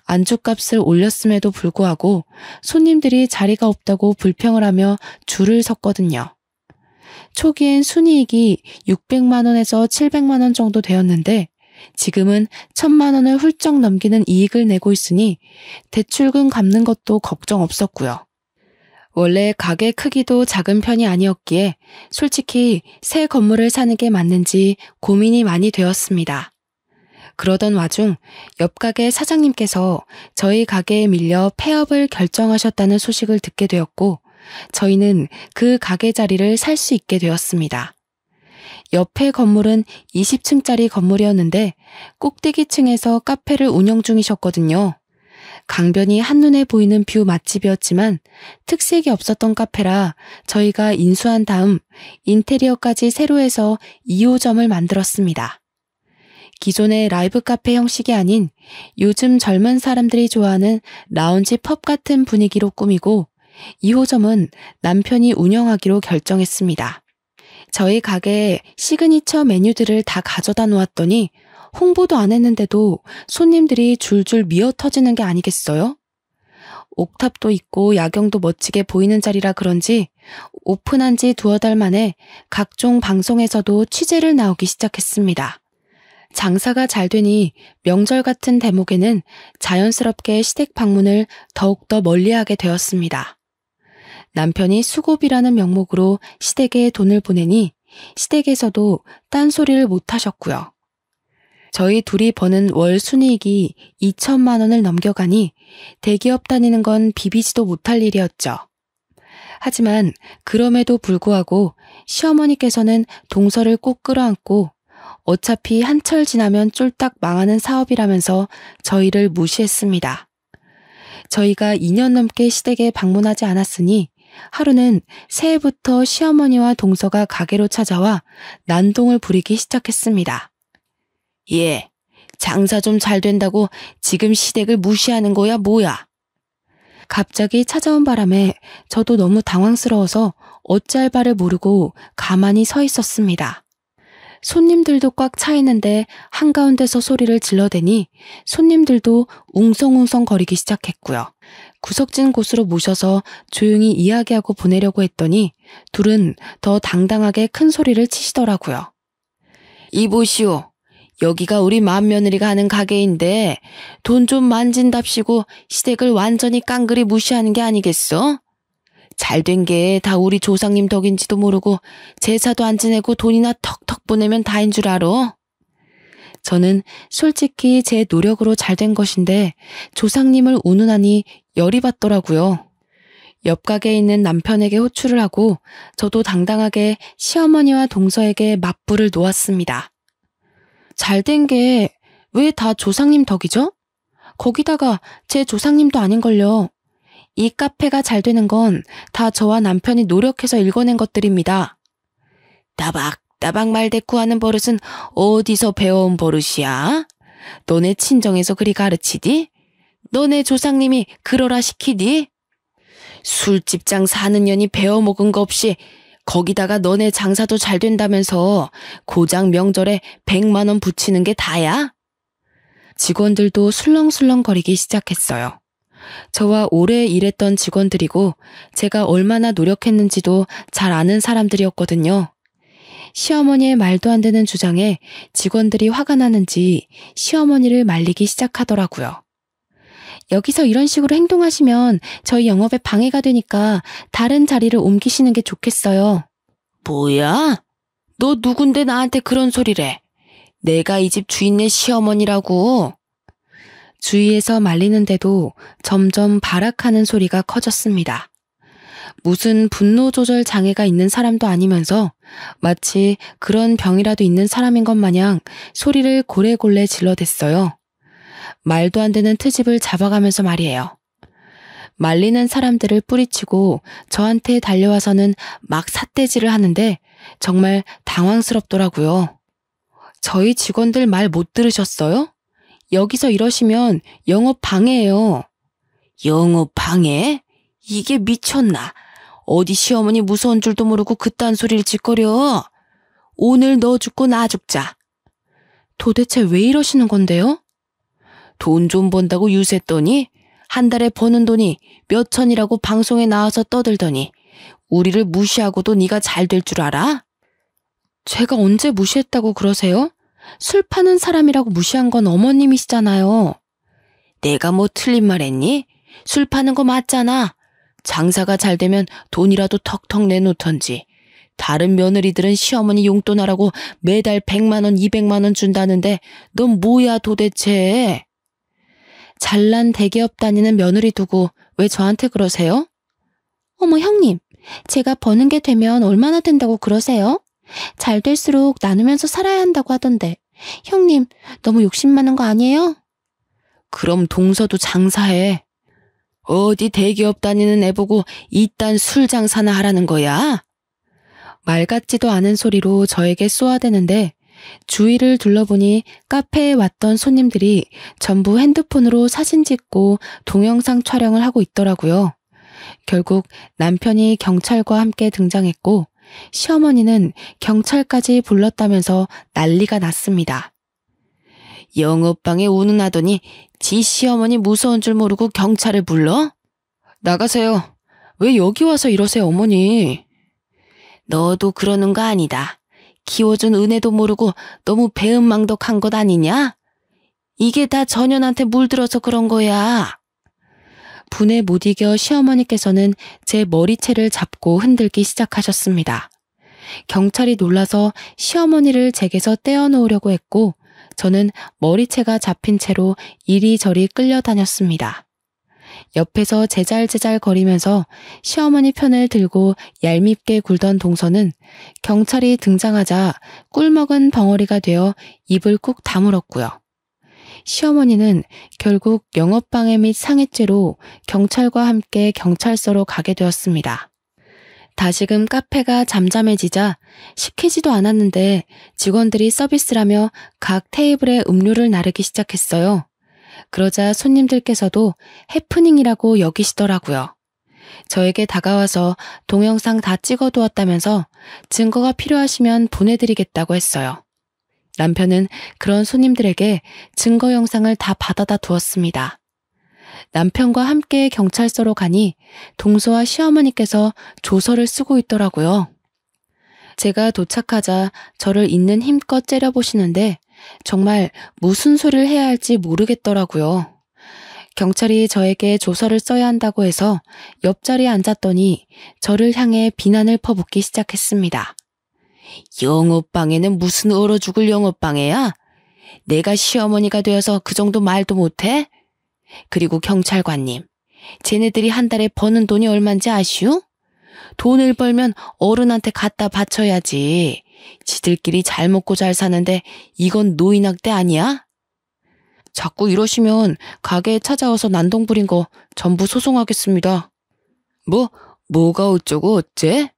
안주값을 올렸음에도 불구하고 손님들이 자리가 없다고 불평을 하며 줄을 섰거든요. 초기엔 순이익이 600만 원에서 700만 원 정도 되었는데 지금은 1000만 원을 훌쩍 넘기는 이익을 내고 있으니 대출금 갚는 것도 걱정 없었고요. 원래 가게 크기도 작은 편이 아니었기에 솔직히 새 건물을 사는 게 맞는지 고민이 많이 되었습니다. 그러던 와중 옆 가게 사장님께서 저희 가게에 밀려 폐업을 결정하셨다는 소식을 듣게 되었고 저희는 그 가게 자리를 살 수 있게 되었습니다. 옆에 건물은 20층짜리 건물이었는데 꼭대기층에서 카페를 운영 중이셨거든요. 강변이 한눈에 보이는 뷰 맛집이었지만 특색이 없었던 카페라 저희가 인수한 다음 인테리어까지 새로 해서 2호점을 만들었습니다. 기존의 라이브 카페 형식이 아닌 요즘 젊은 사람들이 좋아하는 라운지 펍 같은 분위기로 꾸미고 2호점은 남편이 운영하기로 결정했습니다. 저희 가게에 시그니처 메뉴들을 다 가져다 놓았더니 홍보도 안 했는데도 손님들이 줄줄 미어 터지는 게 아니겠어요? 옥탑도 있고 야경도 멋지게 보이는 자리라 그런지 오픈한 지 2-달 만에 각종 방송에서도 취재를 나오기 시작했습니다. 장사가 잘 되니 명절 같은 대목에는 자연스럽게 시댁 방문을 더욱더 멀리하게 되었습니다. 남편이 수고비라는 명목으로 시댁에 돈을 보내니 시댁에서도 딴소리를 못하셨고요. 저희 둘이 버는 월 순이익이 2천만 원을 넘겨가니 대기업 다니는 건 비비지도 못할 일이었죠. 하지만 그럼에도 불구하고 시어머니께서는 동서를 꼭 끌어안고 어차피 한철 지나면 쫄딱 망하는 사업이라면서 저희를 무시했습니다. 저희가 2년 넘게 시댁에 방문하지 않았으니 하루는 새해부터 시어머니와 동서가 가게로 찾아와 난동을 부리기 시작했습니다. 예, 장사 좀 잘 된다고 지금 시댁을 무시하는 거야 뭐야? 갑자기 찾아온 바람에 저도 너무 당황스러워서 어찌할 바를 모르고 가만히 서 있었습니다. 손님들도 꽉 차 있는데 한가운데서 소리를 질러대니 손님들도 웅성웅성 거리기 시작했고요. 구석진 곳으로 모셔서 조용히 이야기하고 보내려고 했더니 둘은 더 당당하게 큰 소리를 치시더라고요. 이보시오. 여기가 우리 맏며느리가 하는 가게인데 돈 좀 만진답시고 시댁을 완전히 깡그리 무시하는 게 아니겠어? 잘된 게 다 우리 조상님 덕인지도 모르고 제사도 안 지내고 돈이나 턱턱 보내면 다인 줄 알아? 저는 솔직히 제 노력으로 잘된 것인데 조상님을 운운하니 열이 받더라고요. 옆 가게에 있는 남편에게 호출을 하고 저도 당당하게 시어머니와 동서에게 맞불을 놓았습니다. 잘된 게 왜 다 조상님 덕이죠? 거기다가 제 조상님도 아닌걸요. 이 카페가 잘 되는 건 다 저와 남편이 노력해서 일궈낸 것들입니다. 따박따박 말대꾸하는 버릇은 어디서 배워온 버릇이야? 너네 친정에서 그리 가르치디? 너네 조상님이 그러라 시키디? 술집장 사는 년이 배워먹은 거 없이 거기다가 너네 장사도 잘 된다면서 고장 명절에 100만 원 붙이는 게 다야? 직원들도 술렁술렁거리기 시작했어요. 저와 오래 일했던 직원들이고 제가 얼마나 노력했는지도 잘 아는 사람들이었거든요. 시어머니의 말도 안 되는 주장에 직원들이 화가 나는지 시어머니를 말리기 시작하더라고요. 여기서 이런 식으로 행동하시면 저희 영업에 방해가 되니까 다른 자리를 옮기시는 게 좋겠어요. 뭐야? 너 누군데 나한테 그런 소리래? 내가 이 집 주인네 시어머니라고. 주위에서 말리는데도 점점 발악하는 소리가 커졌습니다. 무슨 분노 조절 장애가 있는 사람도 아니면서 마치 그런 병이라도 있는 사람인 것 마냥 소리를 고래골래 질러댔어요. 말도 안 되는 트집을 잡아가면서 말이에요. 말리는 사람들을 뿌리치고 저한테 달려와서는 막 삿대질을 하는데 정말 당황스럽더라고요. 저희 직원들 말 못 들으셨어요? 여기서 이러시면 영업 방해예요. 영업 방해? 이게 미쳤나? 어디 시어머니 무서운 줄도 모르고 그딴 소리를 짓거려. 오늘 너 죽고 나 죽자. 도대체 왜 이러시는 건데요? 돈 좀 번다고 유세했더니 한 달에 버는 돈이 몇 천이라고 방송에 나와서 떠들더니 우리를 무시하고도 네가 잘 될 줄 알아? 제가 언제 무시했다고 그러세요? 술 파는 사람이라고 무시한 건 어머님이시잖아요. 내가 뭐 틀린 말 했니? 술 파는 거 맞잖아. 장사가 잘 되면 돈이라도 턱턱 내놓던지. 다른 며느리들은 시어머니 용돈하라고 매달 100만 원, 200만 원 준다는데 넌 뭐야 도대체? 잘난 대기업 다니는 며느리 두고 왜 저한테 그러세요? 어머 형님, 제가 버는 게 되면 얼마나 된다고 그러세요? 잘 될수록 나누면서 살아야 한다고 하던데 형님 너무 욕심 많은 거 아니에요? 그럼 동서도 장사해. 어디 대기업 다니는 애 보고 이딴 술 장사나 하라는 거야? 말 같지도 않은 소리로 저에게 쏘아대는데 주위를 둘러보니 카페에 왔던 손님들이 전부 핸드폰으로 사진 찍고 동영상 촬영을 하고 있더라고요. 결국 남편이 경찰과 함께 등장했고 시어머니는 경찰까지 불렀다면서 난리가 났습니다. 영업방에 운운하더니 지 시어머니 무서운 줄 모르고 경찰을 불러? 나가세요. 왜 여기 와서 이러세요 어머니? 너도 그러는 거 아니다. 키워준 은혜도 모르고 너무 배은망덕한 것 아니냐? 이게 다 전현한테 물들어서 그런 거야. 분에 못 이겨 시어머니께서는 제 머리채를 잡고 흔들기 시작하셨습니다. 경찰이 놀라서 시어머니를 제게서 떼어놓으려고 했고 저는 머리채가 잡힌 채로 이리저리 끌려다녔습니다. 옆에서 제잘제잘 거리면서 시어머니 편을 들고 얄밉게 굴던 동서는 경찰이 등장하자 꿀먹은 벙어리가 되어 입을 꾹 다물었고요. 시어머니는 결국 영업방해 및 상해죄로 경찰과 함께 경찰서로 가게 되었습니다. 다시금 카페가 잠잠해지자 시키지도 않았는데 직원들이 서비스라며 각 테이블에 음료를 나르기 시작했어요. 그러자 손님들께서도 해프닝이라고 여기시더라고요. 저에게 다가와서 동영상 다 찍어두었다면서 증거가 필요하시면 보내드리겠다고 했어요. 남편은 그런 손님들에게 증거 영상을 다 받아다 두었습니다. 남편과 함께 경찰서로 가니 동서와 시어머니께서 조서를 쓰고 있더라고요. 제가 도착하자 저를 있는 힘껏 째려보시는데 정말 무슨 소리를 해야 할지 모르겠더라고요. 경찰이 저에게 조서를 써야 한다고 해서 옆자리에 앉았더니 저를 향해 비난을 퍼붓기 시작했습니다. 영업방해는 무슨 얼어 죽을 영업방해야? 내가 시어머니가 되어서 그 정도 말도 못해? 그리고 경찰관님, 쟤네들이 한 달에 버는 돈이 얼만지 아시오? 돈을 벌면 어른한테 갖다 바쳐야지. 지들끼리 잘 먹고 잘 사는데 이건 노인학대 아니야? 자꾸 이러시면 가게에 찾아와서 난동 부린 거 전부 소송하겠습니다. 뭐가 어쩌고 어째?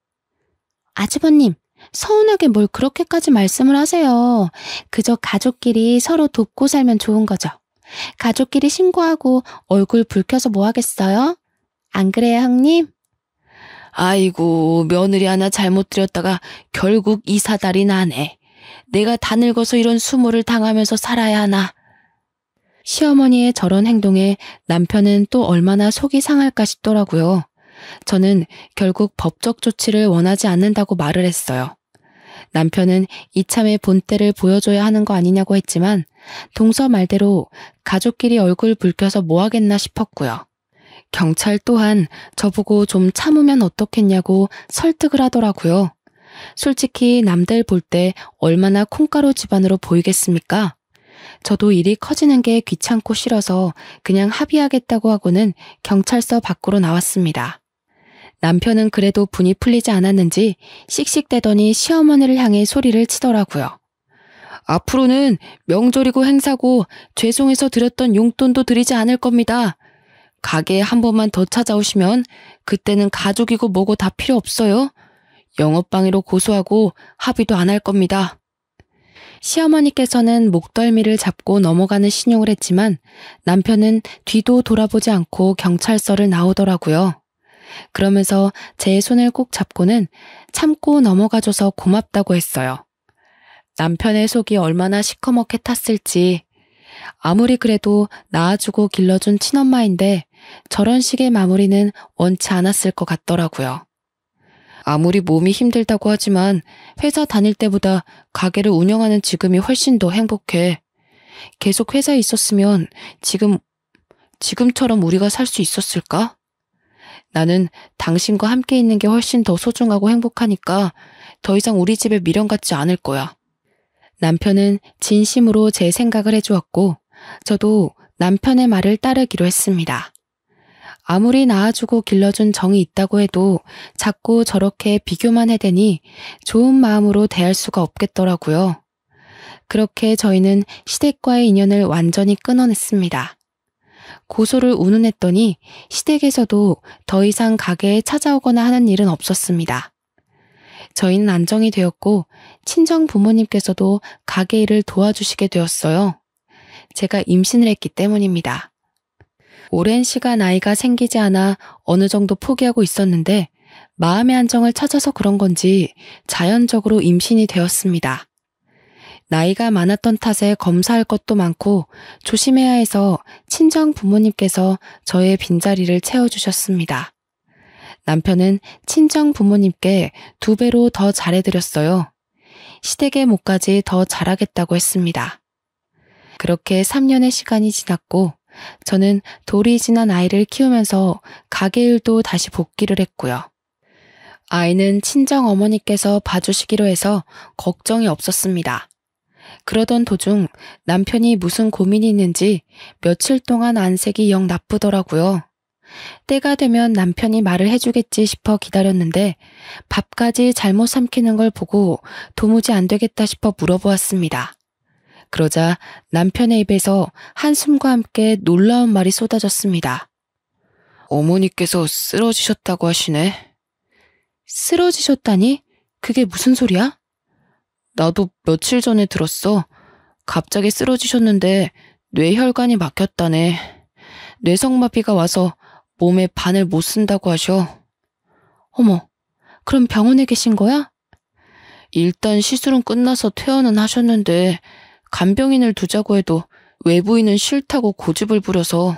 아주버님, 서운하게 뭘 그렇게까지 말씀을 하세요. 그저 가족끼리 서로 돕고 살면 좋은 거죠. 가족끼리 신고하고 얼굴 붉혀서 뭐 하겠어요? 안 그래요, 형님? 아이고, 며느리 하나 잘못 들였다가 결국 이 사달이 나네. 내가 다 늙어서 이런 수모를 당하면서 살아야 하나. 시어머니의 저런 행동에 남편은 또 얼마나 속이 상할까 싶더라고요. 저는 결국 법적 조치를 원하지 않는다고 말을 했어요. 남편은 이참에 본때를 보여줘야 하는 거 아니냐고 했지만 동서 말대로 가족끼리 얼굴 붉혀서 뭐 하겠나 싶었고요. 경찰 또한 저보고 좀 참으면 어떻겠냐고 설득을 하더라고요. 솔직히 남들 볼 때 얼마나 콩가루 집안으로 보이겠습니까? 저도 일이 커지는 게 귀찮고 싫어서 그냥 합의하겠다고 하고는 경찰서 밖으로 나왔습니다. 남편은 그래도 분이 풀리지 않았는지 씩씩대더니 시어머니를 향해 소리를 치더라고요. 앞으로는 명절이고 행사고 죄송해서 드렸던 용돈도 드리지 않을 겁니다. 가게에 한 번만 더 찾아오시면 그때는 가족이고 뭐고 다 필요 없어요. 영업방해로 고소하고 합의도 안 할 겁니다. 시어머니께서는 목덜미를 잡고 넘어가는 신용을 했지만 남편은 뒤도 돌아보지 않고 경찰서를 나오더라고요. 그러면서 제 손을 꼭 잡고는 참고 넘어가줘서 고맙다고 했어요. 남편의 속이 얼마나 시커멓게 탔을지. 아무리 그래도 낳아주고 길러준 친엄마인데 저런 식의 마무리는 원치 않았을 것 같더라고요. 아무리 몸이 힘들다고 하지만 회사 다닐 때보다 가게를 운영하는 지금이 훨씬 더 행복해. 계속 회사에 있었으면 지금처럼 우리가 살 수 있었을까? 나는 당신과 함께 있는 게 훨씬 더 소중하고 행복하니까 더 이상 우리 집에 미련 갖지 않을 거야. 남편은 진심으로 제 생각을 해주었고 저도 남편의 말을 따르기로 했습니다. 아무리 낳아주고 길러준 정이 있다고 해도 자꾸 저렇게 비교만 해대니 좋은 마음으로 대할 수가 없겠더라고요. 그렇게 저희는 시댁과의 인연을 완전히 끊어냈습니다. 고소를 운운했더니 시댁에서도 더 이상 가게에 찾아오거나 하는 일은 없었습니다. 저희는 안정이 되었고 친정 부모님께서도 가게 일을 도와주시게 되었어요. 제가 임신을 했기 때문입니다. 오랜 시간 아이가 생기지 않아 어느 정도 포기하고 있었는데 마음의 안정을 찾아서 그런 건지 자연적으로 임신이 되었습니다. 나이가 많았던 탓에 검사할 것도 많고 조심해야 해서 친정 부모님께서 저의 빈자리를 채워주셨습니다. 남편은 친정 부모님께 2배로 더 잘해드렸어요. 시댁의 몫까지 더 잘하겠다고 했습니다. 그렇게 3년의 시간이 지났고 저는 돌이 지난 아이를 키우면서 가게 일도 다시 복귀를 했고요. 아이는 친정 어머니께서 봐주시기로 해서 걱정이 없었습니다. 그러던 도중 남편이 무슨 고민이 있는지 며칠 동안 안색이 영 나쁘더라고요. 때가 되면 남편이 말을 해주겠지 싶어 기다렸는데 밥까지 잘못 삼키는 걸 보고 도무지 안 되겠다 싶어 물어보았습니다. 그러자 남편의 입에서 한숨과 함께 놀라운 말이 쏟아졌습니다. 어머니께서 쓰러지셨다고 하시네. 쓰러지셨다니? 그게 무슨 소리야? 나도 며칠 전에 들었어. 갑자기 쓰러지셨는데 뇌혈관이 막혔다네. 뇌성마비가 와서 몸에 반을 못 쓴다고 하셔. 어머, 그럼 병원에 계신 거야? 일단 시술은 끝나서 퇴원은 하셨는데 간병인을 두자고 해도 외부인은 싫다고 고집을 부려서.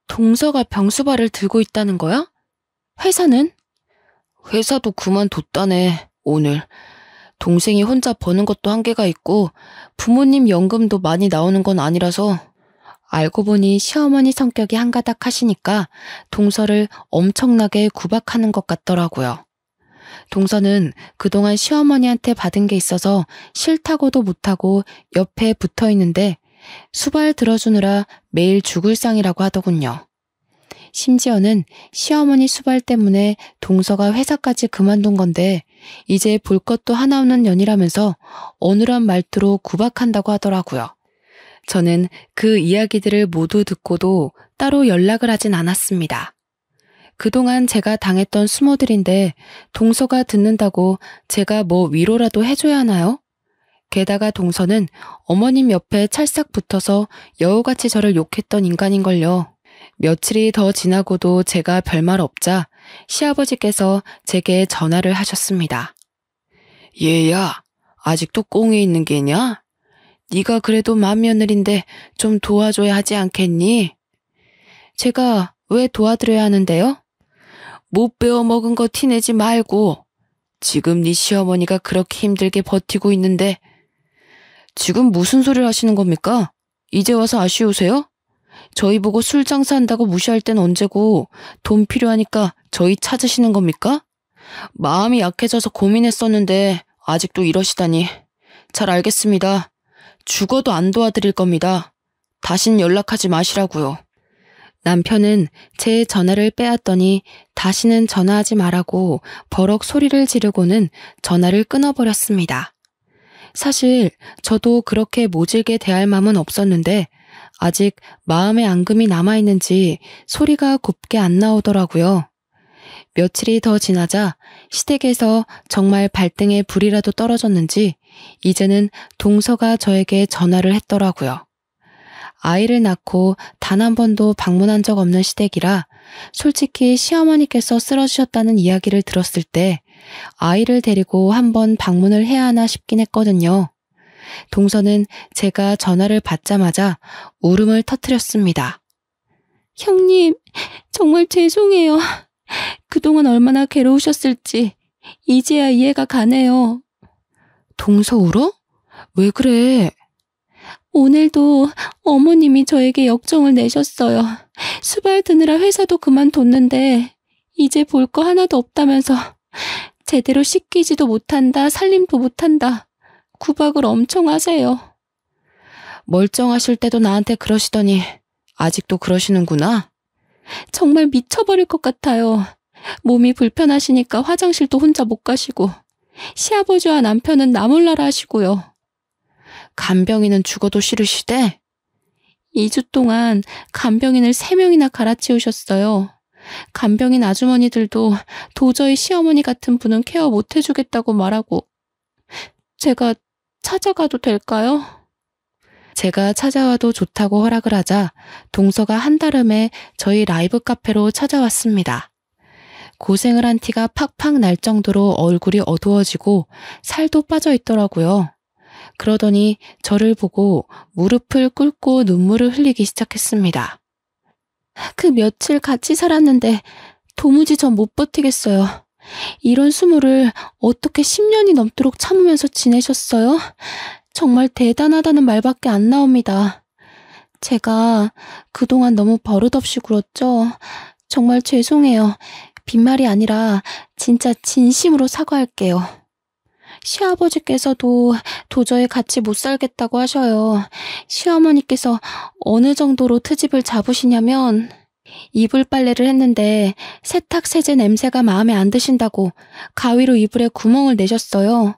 동서가 병수발을 들고 있다는 거야? 회사는? 회사도 그만뒀다네, 오늘. 동생이 혼자 버는 것도 한계가 있고 부모님 연금도 많이 나오는 건 아니라서. 알고 보니 시어머니 성격이 한가닥 하시니까 동서를 엄청나게 구박하는 것 같더라고요. 동서는 그동안 시어머니한테 받은 게 있어서 싫다고도 못하고 옆에 붙어 있는데 수발 들어주느라 매일 죽을 상이라고 하더군요. 심지어는 시어머니 수발 때문에 동서가 회사까지 그만둔 건데 이제 볼 것도 하나 없는 년이라면서 어눌한 말투로 구박한다고 하더라고요. 저는 그 이야기들을 모두 듣고도 따로 연락을 하진 않았습니다. 그동안 제가 당했던 수모들인데 동서가 듣는다고 제가 뭐 위로라도 해줘야 하나요? 게다가 동서는 어머님 옆에 찰싹 붙어서 여우같이 저를 욕했던 인간인걸요. 며칠이 더 지나고도 제가 별말 없자 시아버지께서 제게 전화를 하셨습니다. 얘야, 아직도 꽁에 있는 게냐? 네가 그래도 맏며느리인데 좀 도와줘야 하지 않겠니? 제가 왜 도와드려야 하는데요? 못 배워 먹은 거 티내지 말고. 지금 네 시어머니가 그렇게 힘들게 버티고 있는데. 지금 무슨 소리를 하시는 겁니까? 이제 와서 아쉬우세요? 저희 보고 술 장사한다고 무시할 땐 언제고 돈 필요하니까 저희 찾으시는 겁니까? 마음이 약해져서 고민했었는데 아직도 이러시다니. 잘 알겠습니다. 죽어도 안 도와드릴 겁니다. 다신 연락하지 마시라고요. 남편은 제 전화를 빼앗더니 다시는 전화하지 말라고 버럭 소리를 지르고는 전화를 끊어버렸습니다. 사실 저도 그렇게 모질게 대할 마음은 없었는데 아직 마음의 앙금이 남아있는지 소리가 곱게 안 나오더라고요. 며칠이 더 지나자 시댁에서 정말 발등에 불이라도 떨어졌는지 이제는 동서가 저에게 전화를 했더라고요. 아이를 낳고 단 한 번도 방문한 적 없는 시댁이라 솔직히 시어머니께서 쓰러지셨다는 이야기를 들었을 때 아이를 데리고 한번 방문을 해야 하나 싶긴 했거든요. 동서는 제가 전화를 받자마자 울음을 터뜨렸습니다. 형님, 정말 죄송해요. 그동안 얼마나 괴로우셨을지 이제야 이해가 가네요. 동서 울어? 왜 그래? 오늘도 어머님이 저에게 역정을 내셨어요. 수발 드느라 회사도 그만뒀는데 이제 볼 거 하나도 없다면서 제대로 씻기지도 못한다, 살림도 못한다. 구박을 엄청 하세요. 멀쩡하실 때도 나한테 그러시더니 아직도 그러시는구나. 정말 미쳐버릴 것 같아요. 몸이 불편하시니까 화장실도 혼자 못 가시고 시아버지와 남편은 나 몰라라 하시고요. 간병인은 죽어도 싫으시대? 2주 동안 간병인을 3명이나 갈아치우셨어요. 간병인 아주머니들도 도저히 시어머니 같은 분은 케어 못 해주겠다고 말하고. 제가 찾아가도 될까요? 제가 찾아와도 좋다고 허락을 하자 동서가 한달음에 저희 라이브 카페로 찾아왔습니다. 고생을 한 티가 팍팍 날 정도로 얼굴이 어두워지고 살도 빠져 있더라고요. 그러더니 저를 보고 무릎을 꿇고 눈물을 흘리기 시작했습니다. 그 며칠 같이 살았는데 도무지 전 못 버티겠어요. 이런 수모를 어떻게 10년이 넘도록 참으면서 지내셨어요? 정말 대단하다는 말밖에 안 나옵니다. 제가 그동안 너무 버릇없이 굴었죠? 정말 죄송해요. 빈말이 아니라 진짜 진심으로 사과할게요. 시아버지께서도 도저히 같이 못 살겠다고 하셔요. 시어머니께서 어느 정도로 트집을 잡으시냐면 이불 빨래를 했는데 세탁 세제 냄새가 마음에 안 드신다고 가위로 이불에 구멍을 내셨어요.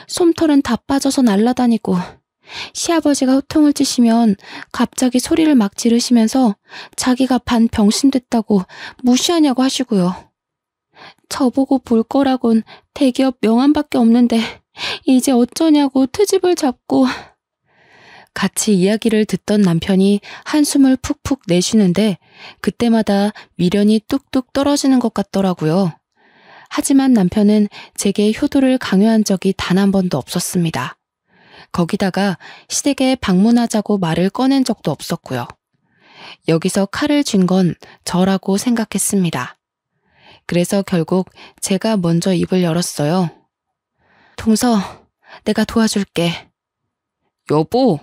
솜털은 다 빠져서 날아다니고 시아버지가 호통을 치시면 갑자기 소리를 막 지르시면서 자기가 반 병신됐다고 무시하냐고 하시고요. 저보고 볼 거라곤 대기업 명함밖에 없는데 이제 어쩌냐고 트집을 잡고. 같이 이야기를 듣던 남편이 한숨을 푹푹 내쉬는데 그때마다 미련이 뚝뚝 떨어지는 것 같더라고요. 하지만 남편은 제게 효도를 강요한 적이 단 한 번도 없었습니다. 거기다가 시댁에 방문하자고 말을 꺼낸 적도 없었고요. 여기서 칼을 쥔 건 저라고 생각했습니다. 그래서 결국 제가 먼저 입을 열었어요. 동서, 내가 도와줄게. 여보!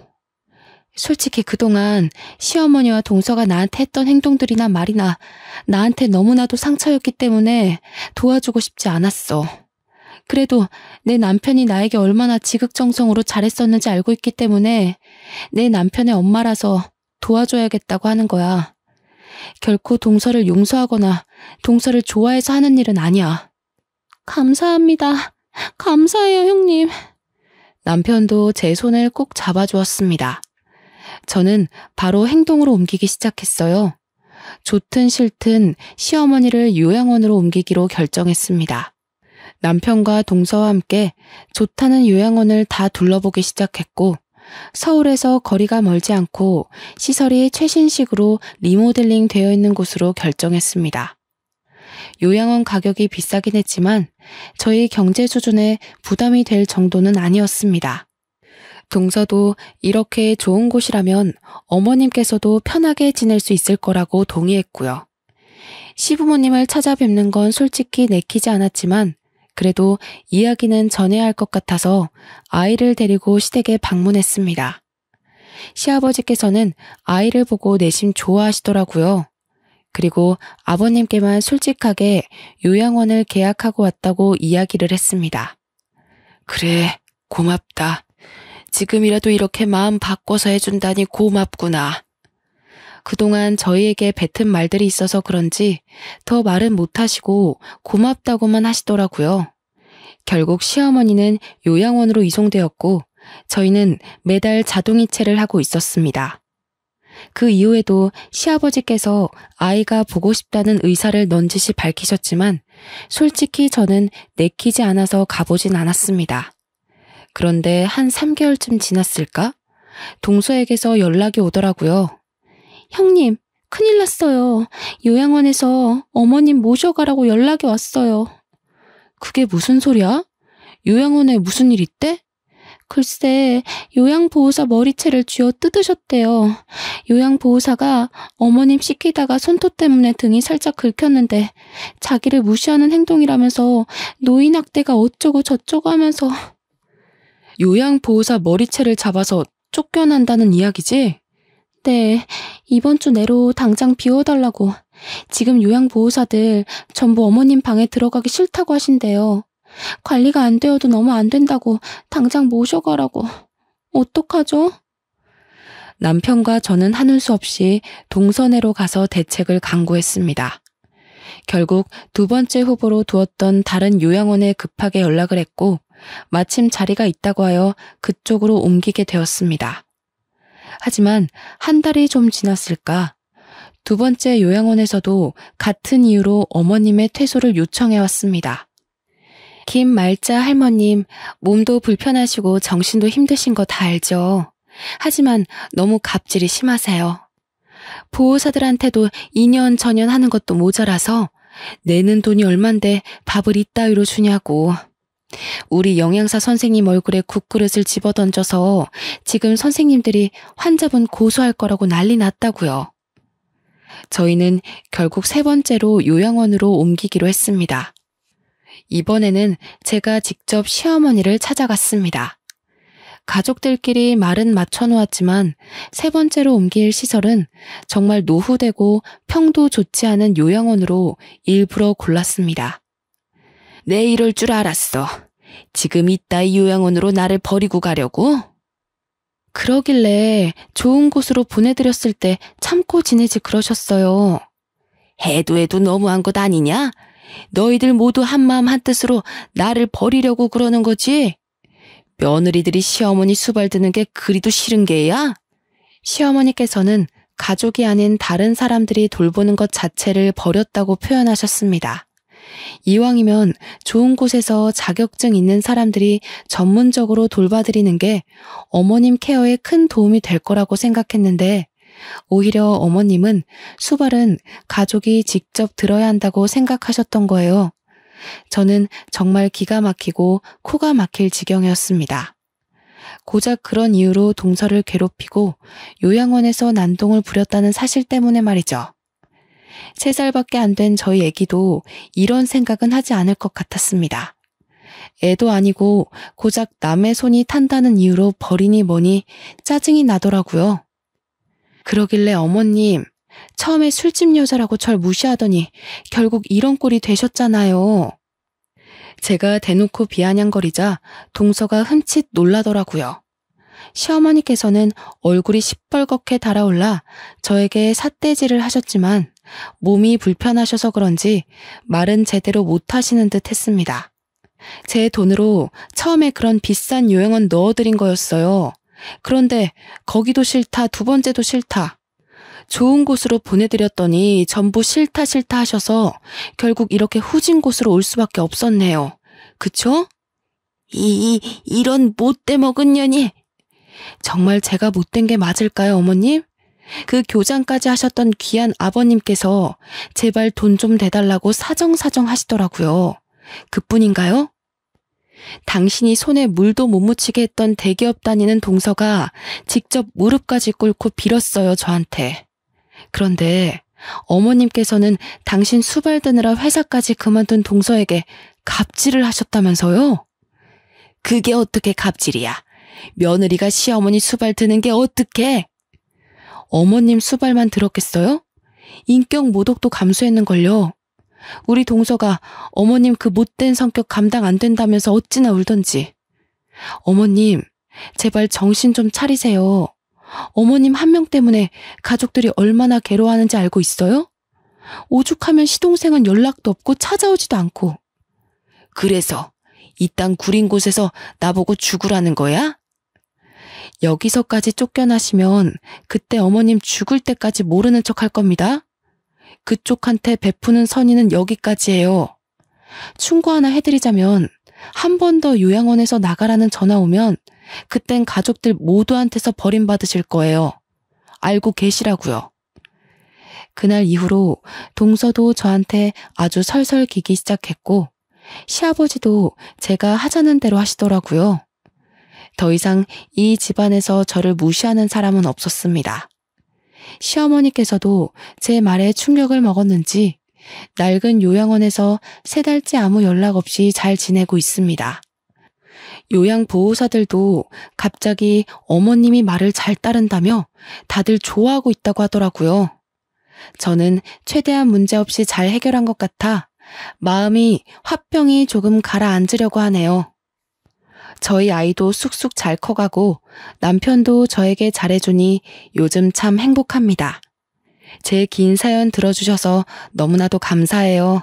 솔직히 그동안 시어머니와 동서가 나한테 했던 행동들이나 말이나 나한테 너무나도 상처였기 때문에 도와주고 싶지 않았어. 그래도 내 남편이 나에게 얼마나 지극정성으로 잘했었는지 알고 있기 때문에 내 남편의 엄마라서 도와줘야겠다고 하는 거야. 결코 동서를 용서하거나 동서를 좋아해서 하는 일은 아니야. 감사합니다. 감사해요, 형님. 남편도 제 손을 꼭 잡아주었습니다. 저는 바로 행동으로 옮기기 시작했어요. 좋든 싫든 시어머니를 요양원으로 옮기기로 결정했습니다. 남편과 동서와 함께 좋다는 요양원을 다 둘러보기 시작했고 서울에서 거리가 멀지 않고 시설이 최신식으로 리모델링 되어 있는 곳으로 결정했습니다. 요양원 가격이 비싸긴 했지만 저희 경제 수준에 부담이 될 정도는 아니었습니다. 동서도 이렇게 좋은 곳이라면 어머님께서도 편하게 지낼 수 있을 거라고 동의했고요. 시부모님을 찾아뵙는 건 솔직히 내키지 않았지만 그래도 이야기는 전해야 할 것 같아서 아이를 데리고 시댁에 방문했습니다. 시아버지께서는 아이를 보고 내심 좋아하시더라고요. 그리고 아버님께만 솔직하게 요양원을 계약하고 왔다고 이야기를 했습니다. 그래, 고맙다. 지금이라도 이렇게 마음 바꿔서 해준다니 고맙구나. 그동안 저희에게 뱉은 말들이 있어서 그런지 더 말은 못하시고 고맙다고만 하시더라고요. 결국 시어머니는 요양원으로 이송되었고 저희는 매달 자동이체를 하고 있었습니다. 그 이후에도 시아버지께서 아이가 보고 싶다는 의사를 넌지시 밝히셨지만 솔직히 저는 내키지 않아서 가보진 않았습니다. 그런데 한 3개월쯤 지났을까? 동서에게서 연락이 오더라고요. 형님, 큰일 났어요. 요양원에서 어머님 모셔가라고 연락이 왔어요. 그게 무슨 소리야? 요양원에 무슨 일 있대? 글쎄, 요양보호사 머리채를 쥐어 뜯으셨대요. 요양보호사가 어머님 씻기다가 손톱 때문에 등이 살짝 긁혔는데 자기를 무시하는 행동이라면서 노인학대가 어쩌고 저쩌고 하면서. 요양보호사 머리채를 잡아서 쫓겨난다는 이야기지? 네, 이번 주 내로 당장 비워달라고. 지금 요양보호사들 전부 어머님 방에 들어가기 싫다고 하신대요. 관리가 안 되어도 너무 안 된다고 당장 모셔가라고. 어떡하죠? 남편과 저는 하는 수 없이 동선회로 가서 대책을 강구했습니다. 결국 2번째 후보로 두었던 다른 요양원에 급하게 연락을 했고 마침 자리가 있다고 하여 그쪽으로 옮기게 되었습니다. 하지만 한 달이 좀 지났을까? 2번째 요양원에서도 같은 이유로 어머님의 퇴소를 요청해왔습니다. 김말자 할머님, 몸도 불편하시고 정신도 힘드신 거 다 알죠. 하지만 너무 갑질이 심하세요. 보호사들한테도 2년 전년 하는 것도 모자라서 내는 돈이 얼만데 밥을 이따위로 주냐고. 우리 영양사 선생님 얼굴에 국그릇을 집어던져서 지금 선생님들이 환자분 고소할 거라고 난리 났다고요. 저희는 결국 3번째로 요양원으로 옮기기로 했습니다. 이번에는 제가 직접 시어머니를 찾아갔습니다. 가족들끼리 말은 맞춰놓았지만 세 번째로 옮길 시설은 정말 노후되고 평도 좋지 않은 요양원으로 일부러 골랐습니다. 내 이럴 줄 알았어. 지금 이따위 요양원으로 나를 버리고 가려고? 그러길래 좋은 곳으로 보내드렸을 때 참고 지내지 그러셨어요. 해도 너무한 것 아니냐? 너희들 모두 한마음 한뜻으로 나를 버리려고 그러는 거지? 며느리들이 시어머니 수발 드는 게 그리도 싫은 게야? 시어머니께서는 가족이 아닌 다른 사람들이 돌보는 것 자체를 버렸다고 표현하셨습니다. 이왕이면 좋은 곳에서 자격증 있는 사람들이 전문적으로 돌봐드리는 게 어머님 케어에 큰 도움이 될 거라고 생각했는데 오히려 어머님은 수발은 가족이 직접 들어야 한다고 생각하셨던 거예요. 저는 정말 기가 막히고 코가 막힐 지경이었습니다. 고작 그런 이유로 동서를 괴롭히고 요양원에서 난동을 부렸다는 사실 때문에 말이죠. 3살밖에 안 된 저희 애기도 이런 생각은 하지 않을 것 같았습니다. 애도 아니고 고작 남의 손이 탄다는 이유로 버리니 뭐니 짜증이 나더라고요. 그러길래 어머님, 처음에 술집 여자라고 절 무시하더니 결국 이런 꼴이 되셨잖아요. 제가 대놓고 비아냥거리자 동서가 흠칫 놀라더라고요. 시어머니께서는 얼굴이 시뻘겋게 달아올라 저에게 삿대질을 하셨지만 몸이 불편하셔서 그런지 말은 제대로 못하시는 듯 했습니다. 제 돈으로 처음에 그런 비싼 요양원 넣어드린 거였어요. 그런데 거기도 싫다, 두 번째도 싫다. 좋은 곳으로 보내드렸더니 전부 싫다 하셔서 결국 이렇게 후진 곳으로 올 수밖에 없었네요. 그쵸? 이런 못돼 먹은 년이. 정말 제가 못된 게 맞을까요, 어머님? 그 교장까지 하셨던 귀한 아버님께서 제발 돈 좀 대달라고 사정사정 하시더라고요. 그뿐인가요? 당신이 손에 물도 못 묻히게 했던 대기업 다니는 동서가 직접 무릎까지 꿇고 빌었어요, 저한테. 그런데 어머님께서는 당신 수발 드느라 회사까지 그만둔 동서에게 갑질을 하셨다면서요? 그게 어떻게 갑질이야? 며느리가 시어머니 수발 드는 게 어떡해? 어머님 수발만 들었겠어요? 인격 모독도 감수했는걸요. 우리 동서가 어머님 그 못된 성격 감당 안 된다면서 어찌나 울던지. 어머님, 제발 정신 좀 차리세요. 어머님 한 명 때문에 가족들이 얼마나 괴로워하는지 알고 있어요? 오죽하면 시동생은 연락도 없고 찾아오지도 않고. 그래서 이 땅 구린 곳에서 나보고 죽으라는 거야? 여기서까지 쫓겨나시면 그때 어머님 죽을 때까지 모르는 척 할 겁니다. 그쪽한테 베푸는 선의는 여기까지예요. 충고 하나 해드리자면 한 번 더 요양원에서 나가라는 전화 오면 그땐 가족들 모두한테서 버림받으실 거예요. 알고 계시라고요. 그날 이후로 동서도 저한테 아주 설설 기기 시작했고 시아버지도 제가 하자는 대로 하시더라고요. 더 이상 이 집안에서 저를 무시하는 사람은 없었습니다. 시어머니께서도 제 말에 충격을 먹었는지 낡은 요양원에서 3달째 아무 연락 없이 잘 지내고 있습니다. 요양보호사들도 갑자기 어머님이 말을 잘 따른다며 다들 좋아하고 있다고 하더라고요. 저는 최대한 문제없이 잘 해결한 것 같아 마음이 화병이 조금 가라앉으려고 하네요. 저희 아이도 쑥쑥 잘 커가고 남편도 저에게 잘해주니 요즘 참 행복합니다. 제 긴 사연 들어주셔서 너무나도 감사해요.